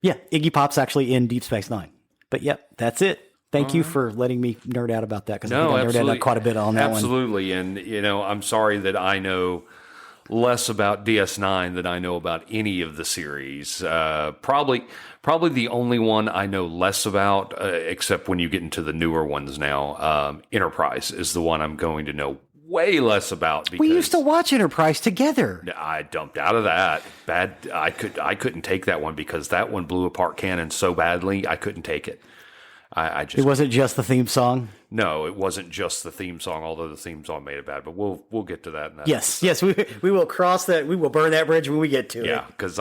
Yeah, Iggy Pop's actually in Deep Space Nine. But yep, that's it. Thank you for letting me nerd out about that because I think I nerded out quite a bit on that one. Absolutely. And, I'm sorry that I know less about DS9 than I know about any of the series. Probably the only one I know less about, except when you get into the newer ones now, Enterprise is the one I'm going to know way less about. Because we used to watch Enterprise together. I dumped out of that. I couldn't take that one because that one blew apart canon so badly. I couldn't take it. I just. It wasn't just the theme song. No, it wasn't just the theme song. Although the theme song made it bad, but we'll get to that. In that yes, we will cross that. We will burn that bridge when we get to it. Yeah, because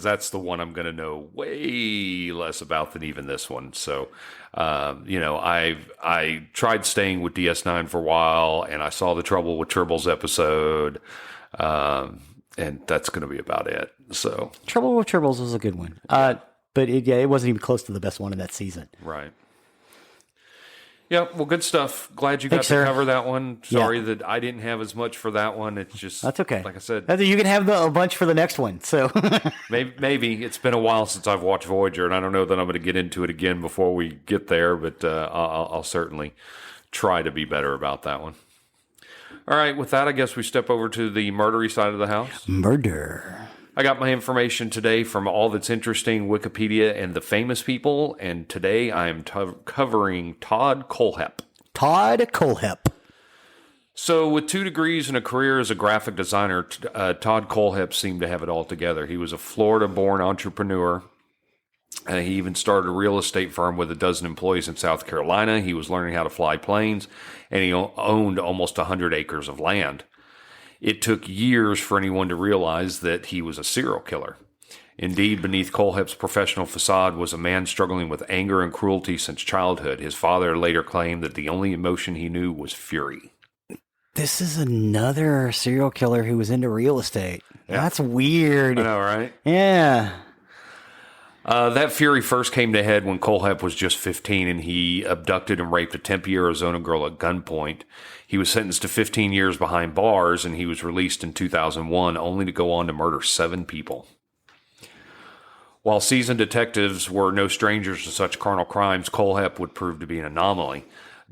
that's the one I'm going to know way less about than even this one. So, I tried staying with DS9 for a while, and I saw the Trouble with Tribbles episode, and that's going to be about it. So, Trouble with Tribbles was a good one. But it wasn't even close to the best one in that season. Right. Yeah, well, good stuff. Glad you got to cover that one. Sorry that I didn't have as much for that one. It's just that's okay. Like I said, you can have a bunch for the next one. So maybe it's been a while since I've watched Voyager, and I don't know that I'm going to get into it again before we get there. But I'll certainly try to be better about that one. All right, with that, I guess we step over to the murdery side of the house. Murder. I got my information today from All That's Interesting, Wikipedia, and The Famous People, and today I am covering Todd Kohlhepp. Todd Kohlhepp. So with 2 degrees and a career as a graphic designer, Todd Kohlhepp seemed to have it all together. He was a Florida-born entrepreneur. He even started a real estate firm with 12 employees in South Carolina. He was learning how to fly planes, and he owned almost 100 acres of land. It took years for anyone to realize that he was a serial killer. Indeed, beneath Kohlhepp's professional facade was a man struggling with anger and cruelty since childhood. His father later claimed that the only emotion he knew was fury. This is another serial killer who was into real estate. Yeah. That's weird. I know, right? Yeah. That fury first came to head when Kohlhepp was just 15 and he abducted and raped a Tempe, Arizona girl at gunpoint. He was sentenced to 15 years behind bars, and he was released in 2001, only to go on to murder 7 people. While seasoned detectives were no strangers to such carnal crimes, Kohlhepp would prove to be an anomaly.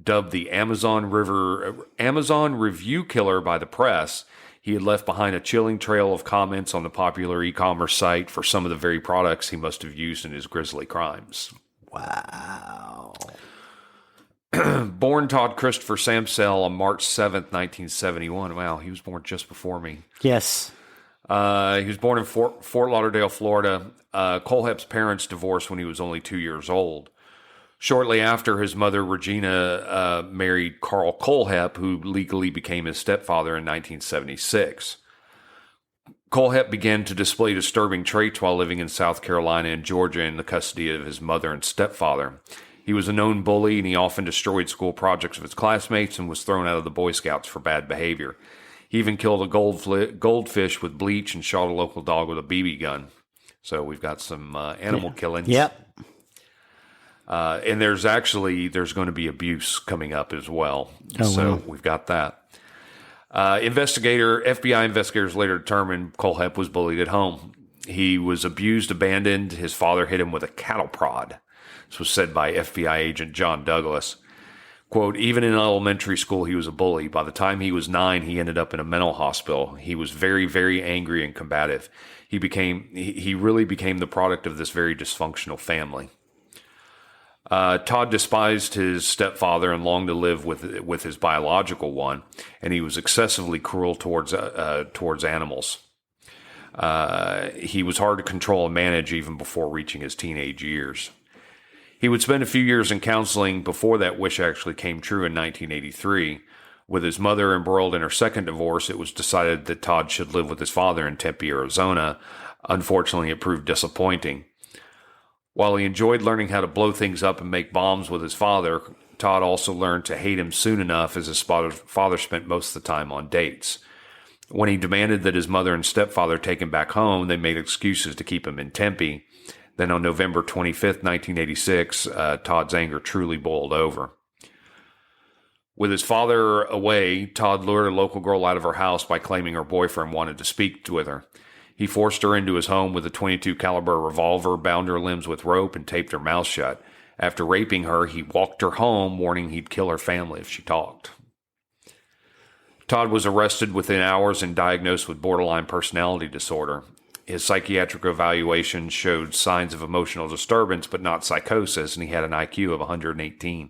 Dubbed the Amazon Review Killer by the press, he had left behind a chilling trail of comments on the popular e-commerce site for some of the very products he must have used in his grisly crimes. Wow. Born Todd Christopher Samsell on March 7th, 1971. Wow, he was born just before me. Yes. He was born in Fort Lauderdale, Florida. Kohlhepp's parents divorced when he was only 2 years old. Shortly after, his mother, Regina, married Carl Kohlhepp, who legally became his stepfather in 1976. Kohlhepp began to display disturbing traits while living in South Carolina and Georgia in the custody of his mother and stepfather. He was a known bully, and he often destroyed school projects of his classmates and was thrown out of the Boy Scouts for bad behavior. He even killed a goldfish with bleach and shot a local dog with a BB gun. So we've got some animal killings. Yep. And there's going to be abuse coming up as well. So we've got that. FBI investigators later determined Kohlhepp was bullied at home. He was abused, abandoned. His father hit him with a cattle prod. This was said by FBI agent John Douglas. Quote, even in elementary school, he was a bully. By the time he was 9, he ended up in a mental hospital. He was very, very angry and combative. He really became the product of this very dysfunctional family. Todd despised his stepfather and longed to live with his biological one, and he was excessively cruel towards animals. He was hard to control and manage even before reaching his teenage years. He would spend a few years in counseling before that wish actually came true in 1983. With his mother embroiled in her second divorce, it was decided that Todd should live with his father in Tempe, Arizona. Unfortunately, it proved disappointing. While he enjoyed learning how to blow things up and make bombs with his father, Todd also learned to hate him soon enough as his father spent most of the time on dates. When he demanded that his mother and stepfather take him back home, they made excuses to keep him in Tempe. Then on November 25th, 1986, Todd's anger truly boiled over. With his father away, Todd lured a local girl out of her house by claiming her boyfriend wanted to speak with her. He forced her into his home with a .22 caliber revolver, bound her limbs with rope, and taped her mouth shut. After raping her, he walked her home, warning he'd kill her family if she talked. Todd was arrested within hours and diagnosed with borderline personality disorder. His psychiatric evaluation showed signs of emotional disturbance, but not psychosis, and he had an IQ of 118.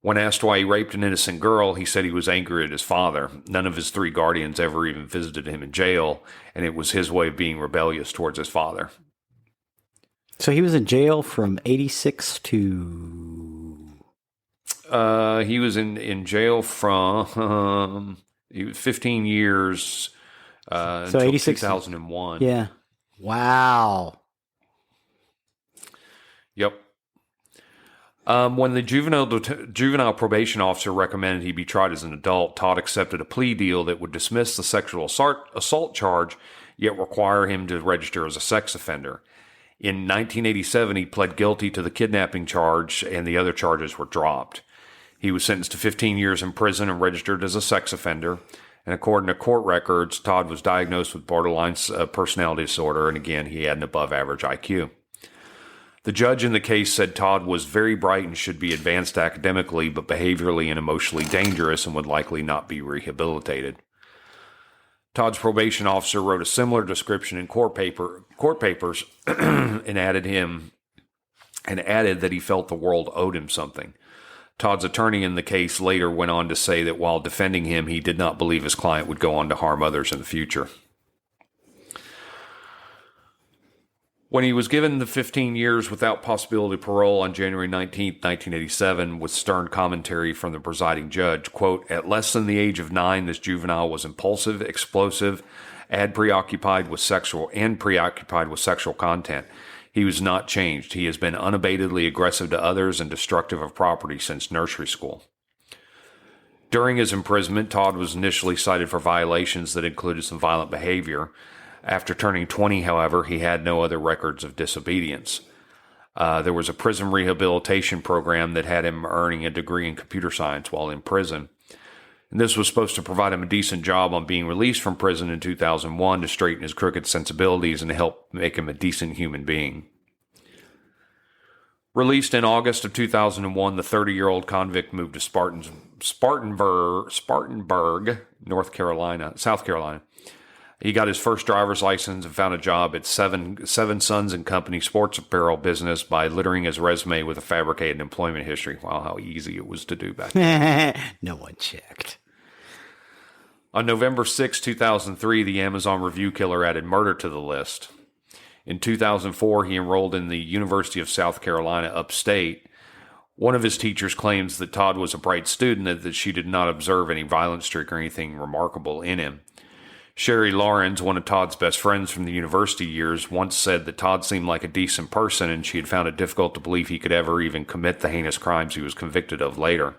When asked why he raped an innocent girl, he said he was angry at his father. None of his 3 guardians ever even visited him in jail, and it was his way of being rebellious towards his father. So he was in jail from 86 to... He was in jail from he was 15 years until 86, 2001. Yeah. Wow. Yep. When the juvenile probation officer recommended he be tried as an adult, Todd accepted a plea deal that would dismiss the sexual assault charge, yet require him to register as a sex offender. In 1987, he pled guilty to the kidnapping charge, and the other charges were dropped. He was sentenced to 15 years in prison and registered as a sex offender. And according to court records, Todd was diagnosed with borderline personality disorder, and again, he had an above-average IQ. The judge in the case said Todd was very bright and should be advanced academically, but behaviorally and emotionally dangerous and would likely not be rehabilitated. Todd's probation officer wrote a similar description in court papers and added that he felt the world owed him something. Todd's attorney in the case later went on to say that while defending him, he did not believe his client would go on to harm others in the future. When he was given the 15 years without possibility of parole on January 19, 1987, with stern commentary from the presiding judge, quote, "At less than the age of 9, this juvenile was impulsive, explosive, and preoccupied with sexual content. He was not changed. He has been unabatedly aggressive to others and destructive of property since nursery school." During his imprisonment, Todd was initially cited for violations that included some violent behavior. After turning 20, however, he had no other records of disobedience. There was a prison rehabilitation program that had him earning a degree in computer science while in prison. And this was supposed to provide him a decent job on being released from prison in 2001 to straighten his crooked sensibilities and help make him a decent human being. Released in August of 2001, the 30-year-old convict moved to Spartanburg, South Carolina. He got his first driver's license and found a job at Seven Sons and Company sports apparel business by littering his resume with a fabricated employment history. Wow, how easy it was to do back then. No one checked. On November 6, 2003, the Amazon review killer added murder to the list. In 2004, he enrolled in the University of South Carolina upstate. One of his teachers claims that Todd was a bright student and that she did not observe any violent streak or anything remarkable in him. Sherry Lawrence, one of Todd's best friends from the university years, once said that Todd seemed like a decent person and she had found it difficult to believe he could ever even commit the heinous crimes he was convicted of later.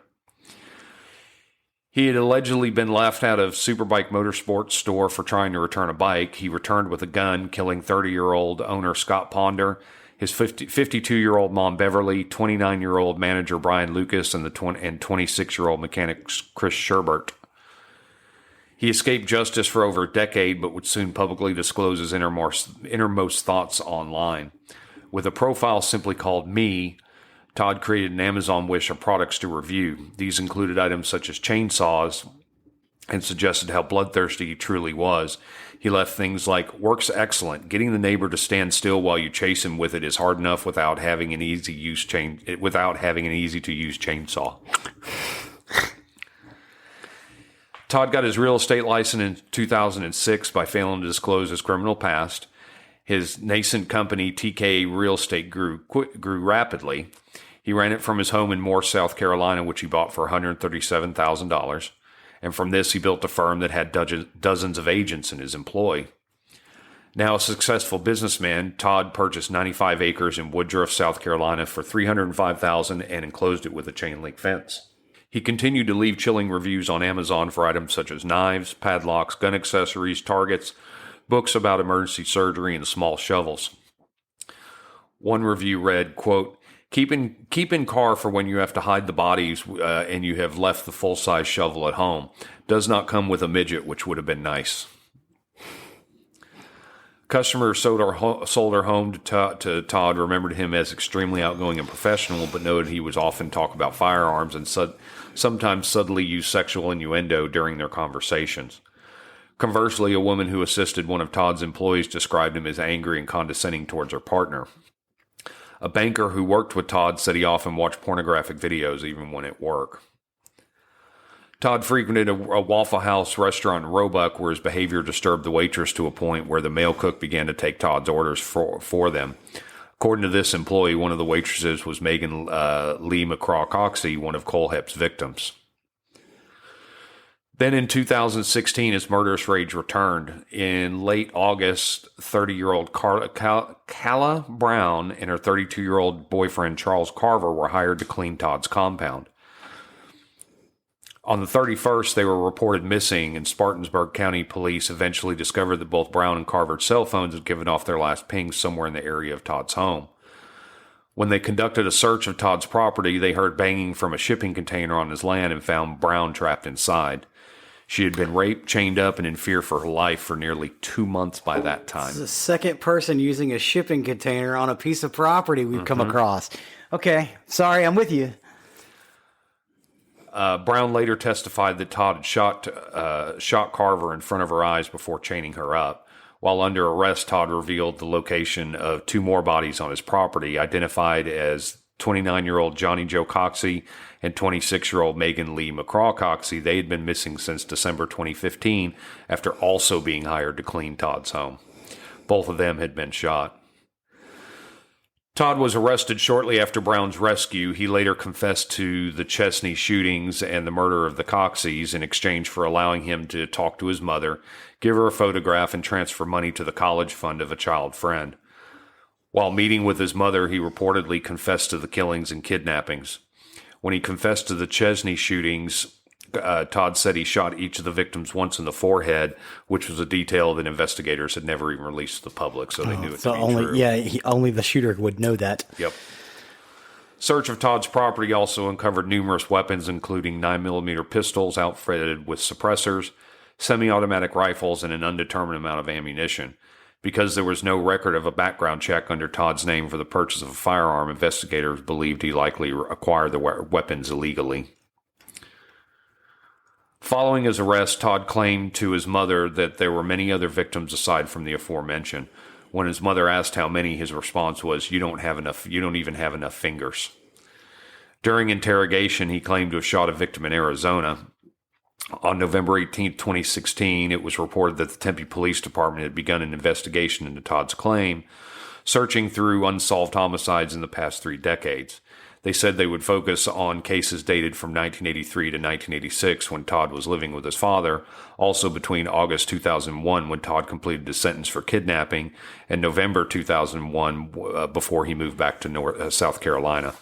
He had allegedly been left out of Superbike Motorsports store for trying to return a bike. He returned with a gun, killing 30-year-old owner Scott Ponder, his 52-year-old mom Beverly, 29-year-old manager Brian Lucas, and 26-year-old mechanic Chris Sherbert. He escaped justice for over a decade, but would soon publicly disclose his innermost thoughts online. With a profile simply called Me, Todd created an Amazon wish of products to review. These included items such as chainsaws and suggested how bloodthirsty he truly was. He left things like, "Works excellent. Getting the neighbor to stand still while you chase him with it is hard enough without having an easy to use chainsaw." Todd got his real estate license in 2006 by failing to disclose his criminal past. His nascent company, TK Real Estate, grew rapidly. He ran it from his home in Morse, South Carolina, which he bought for $137,000. And from this, he built a firm that had dozens of agents in his employ. Now a successful businessman, Todd purchased 95 acres in Woodruff, South Carolina for $305,000 and enclosed it with a chain-link fence. He continued to leave chilling reviews on Amazon for items such as knives, padlocks, gun accessories, targets, books about emergency surgery, and small shovels. One review read, quote, Keep in car for when you have to hide the bodies and you have left the full-size shovel at home. Does not come with a midget, which would have been nice. Customers sold her home to Todd, remembered him as extremely outgoing and professional, but noted he would often talk about firearms and sometimes subtly use sexual innuendo during their conversations. Conversely, a woman who assisted one of Todd's employees described him as angry and condescending towards her partner. A banker who worked with Todd said he often watched pornographic videos even when at work. Todd frequented a Waffle House restaurant in Roebuck where his behavior disturbed the waitress to a point where the male cook began to take Todd's orders for them. According to this employee, one of the waitresses was Megan Lee McCraw-Coxey, one of Kohlhepp's victims. Then in 2016, his murderous rage returned. In late August, 30-year-old Calla Brown and her 32-year-old boyfriend Charles Carver were hired to clean Todd's compound. On the 31st, they were reported missing, and Spartanburg County Police eventually discovered that both Brown and Carver's cell phones had given off their last pings somewhere in the area of Todd's home. When they conducted a search of Todd's property, they heard banging from a shipping container on his land and found Brown trapped inside. She had been raped, chained up, and in fear for her life for nearly 2 months by that time. This is the second person using a shipping container on a piece of property we've come across. Okay, sorry, I'm with you. Brown later testified that Todd had shot Carver in front of her eyes before chaining her up. While under arrest, Todd revealed the location of 2 more bodies on his property, identified as 29-year-old Johnny Joe Coxey and 26-year-old Megan Lee McCraw-Coxey. They had been missing since December 2015 after also being hired to clean Todd's home. Both of them had been shot. Todd was arrested shortly after Brown's rescue. He later confessed to the Chesney shootings and the murder of the Coxeys in exchange for allowing him to talk to his mother, give her a photograph, and transfer money to the college fund of a child friend. While meeting with his mother, he reportedly confessed to the killings and kidnappings. When he confessed to the Chesney shootings, Todd said he shot each of the victims once in the forehead, which was a detail that investigators had never even released to the public, so they knew it to be true. Yeah, only the shooter would know that. Yep. Search of Todd's property also uncovered numerous weapons, including 9mm pistols outfitted with suppressors, semi-automatic rifles, and an undetermined amount of ammunition. Because there was no record of a background check under Todd's name for the purchase of a firearm, investigators believed he likely acquired the weapons illegally. Following his arrest, Todd claimed to his mother that there were many other victims aside from the aforementioned. When his mother asked how many, his response was, "You don't even have enough fingers." During interrogation, he claimed to have shot a victim in Arizona. On November 18, 2016, it was reported that the Tempe Police Department had begun an investigation into Todd's claim, searching through unsolved homicides in the past 3 decades. They said they would focus on cases dated from 1983 to 1986 when Todd was living with his father, also between August 2001 when Todd completed his sentence for kidnapping and November 2001 before he moved back to South Carolina.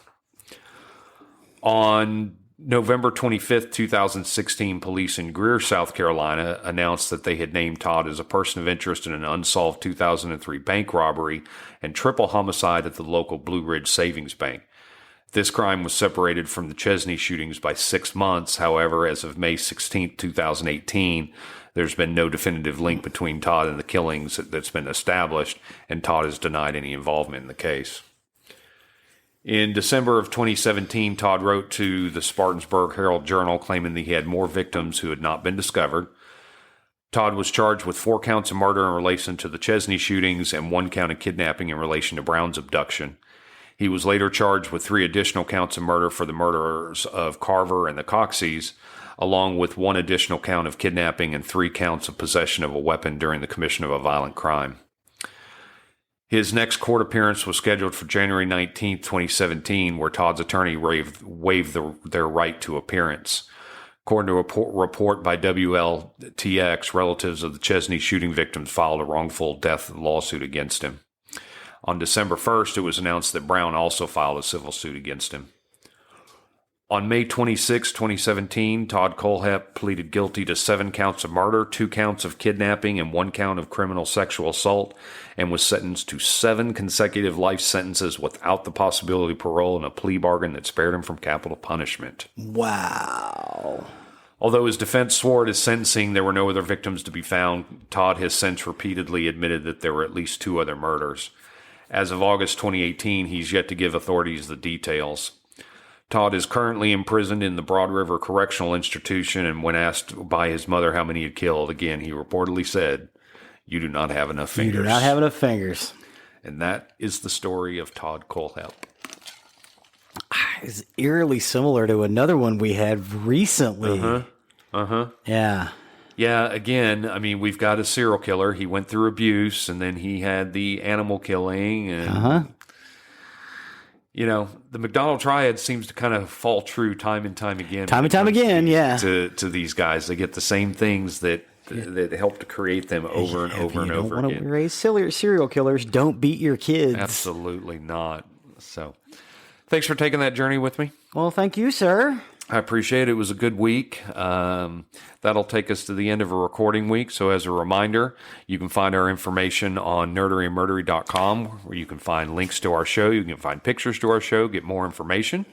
On November 25, 2016, police in Greer, South Carolina announced that they had named Todd as a person of interest in an unsolved 2003 bank robbery and triple homicide at the local Blue Ridge Savings Bank. This crime was separated from the Chesney shootings by 6 months. However, as of May 16, 2018, there's been no definitive link between Todd and the killings that's been established, and Todd has denied any involvement in the case. In December of 2017, Todd wrote to the Spartanburg Herald-Journal claiming that he had more victims who had not been discovered. Todd was charged with 4 counts of murder in relation to the Chesney shootings and 1 count of kidnapping in relation to Brown's abduction. He was later charged with 3 additional counts of murder for the murderers of Carver and the Coxeys, along with 1 additional count of kidnapping and 3 counts of possession of a weapon during the commission of a violent crime. His next court appearance was scheduled for January 19, 2017, where Todd's attorney waived their right to appearance. According to a report by WLTX, relatives of the Chesney shooting victims filed a wrongful death lawsuit against him. On December 1st, it was announced that Brown also filed a civil suit against him. On May 26, 2017, Todd Kohlhepp pleaded guilty to 7 counts of murder, 2 counts of kidnapping, and 1 count of criminal sexual assault, and was sentenced to 7 consecutive life sentences without the possibility of parole in a plea bargain that spared him from capital punishment. Wow. Although his defense swore at his sentencing there were no other victims to be found, Todd has since repeatedly admitted that there were at least 2 other murders. As of August 2018, he's yet to give authorities the details. Todd is currently imprisoned in the Broad River Correctional Institution, and when asked by his mother how many he had killed, again, he reportedly said, "You do not have enough fingers." You do not have enough fingers. And that is the story of Todd Kohlhepp. It's eerily similar to another one we had recently. Yeah. Yeah, again, I mean, we've got a serial killer. He went through abuse, and then he had the animal killing, and you know, the McDonald triad seems to kind of fall true time and time again. To these guys, they get the same things that help to create them over and over and over again. Want to raise serial killers? Don't beat your kids. Absolutely not. So, thanks for taking that journey with me. Well, thank you, sir. I appreciate it. It was a good week. That'll take us to the end of a recording week. So as a reminder, you can find our information on nerderyandmurdery.com, where you can find links to our show. You can find pictures to our show, get more information.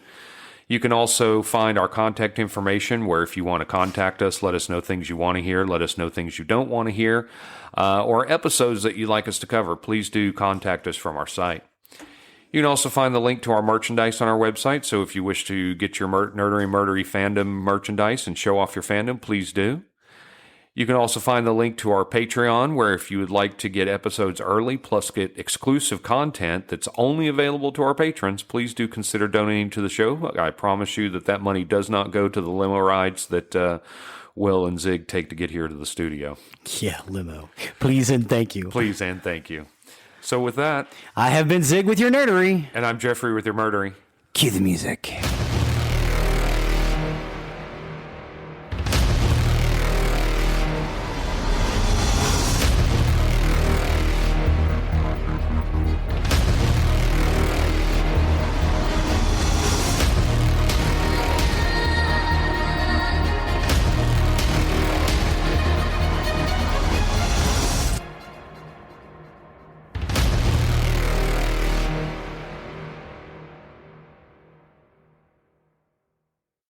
You can also find our contact information, where if you want to contact us, let us know things you want to hear, let us know things you don't want to hear, or episodes that you'd like us to cover. Please do contact us from our site. You can also find the link to our merchandise on our website, so if you wish to get your Nerdery Murdery fandom merchandise and show off your fandom, please do. You can also find the link to our Patreon, where if you would like to get episodes early, plus get exclusive content that's only available to our patrons, please do consider donating to the show. I promise you that money does not go to the limo rides that Will and Zig take to get here to the studio. Yeah, limo. Please and thank you. Please and thank you. So with that, I have been Zig with your nerdery. And I'm Geoffrey with your murdery. Cue the music.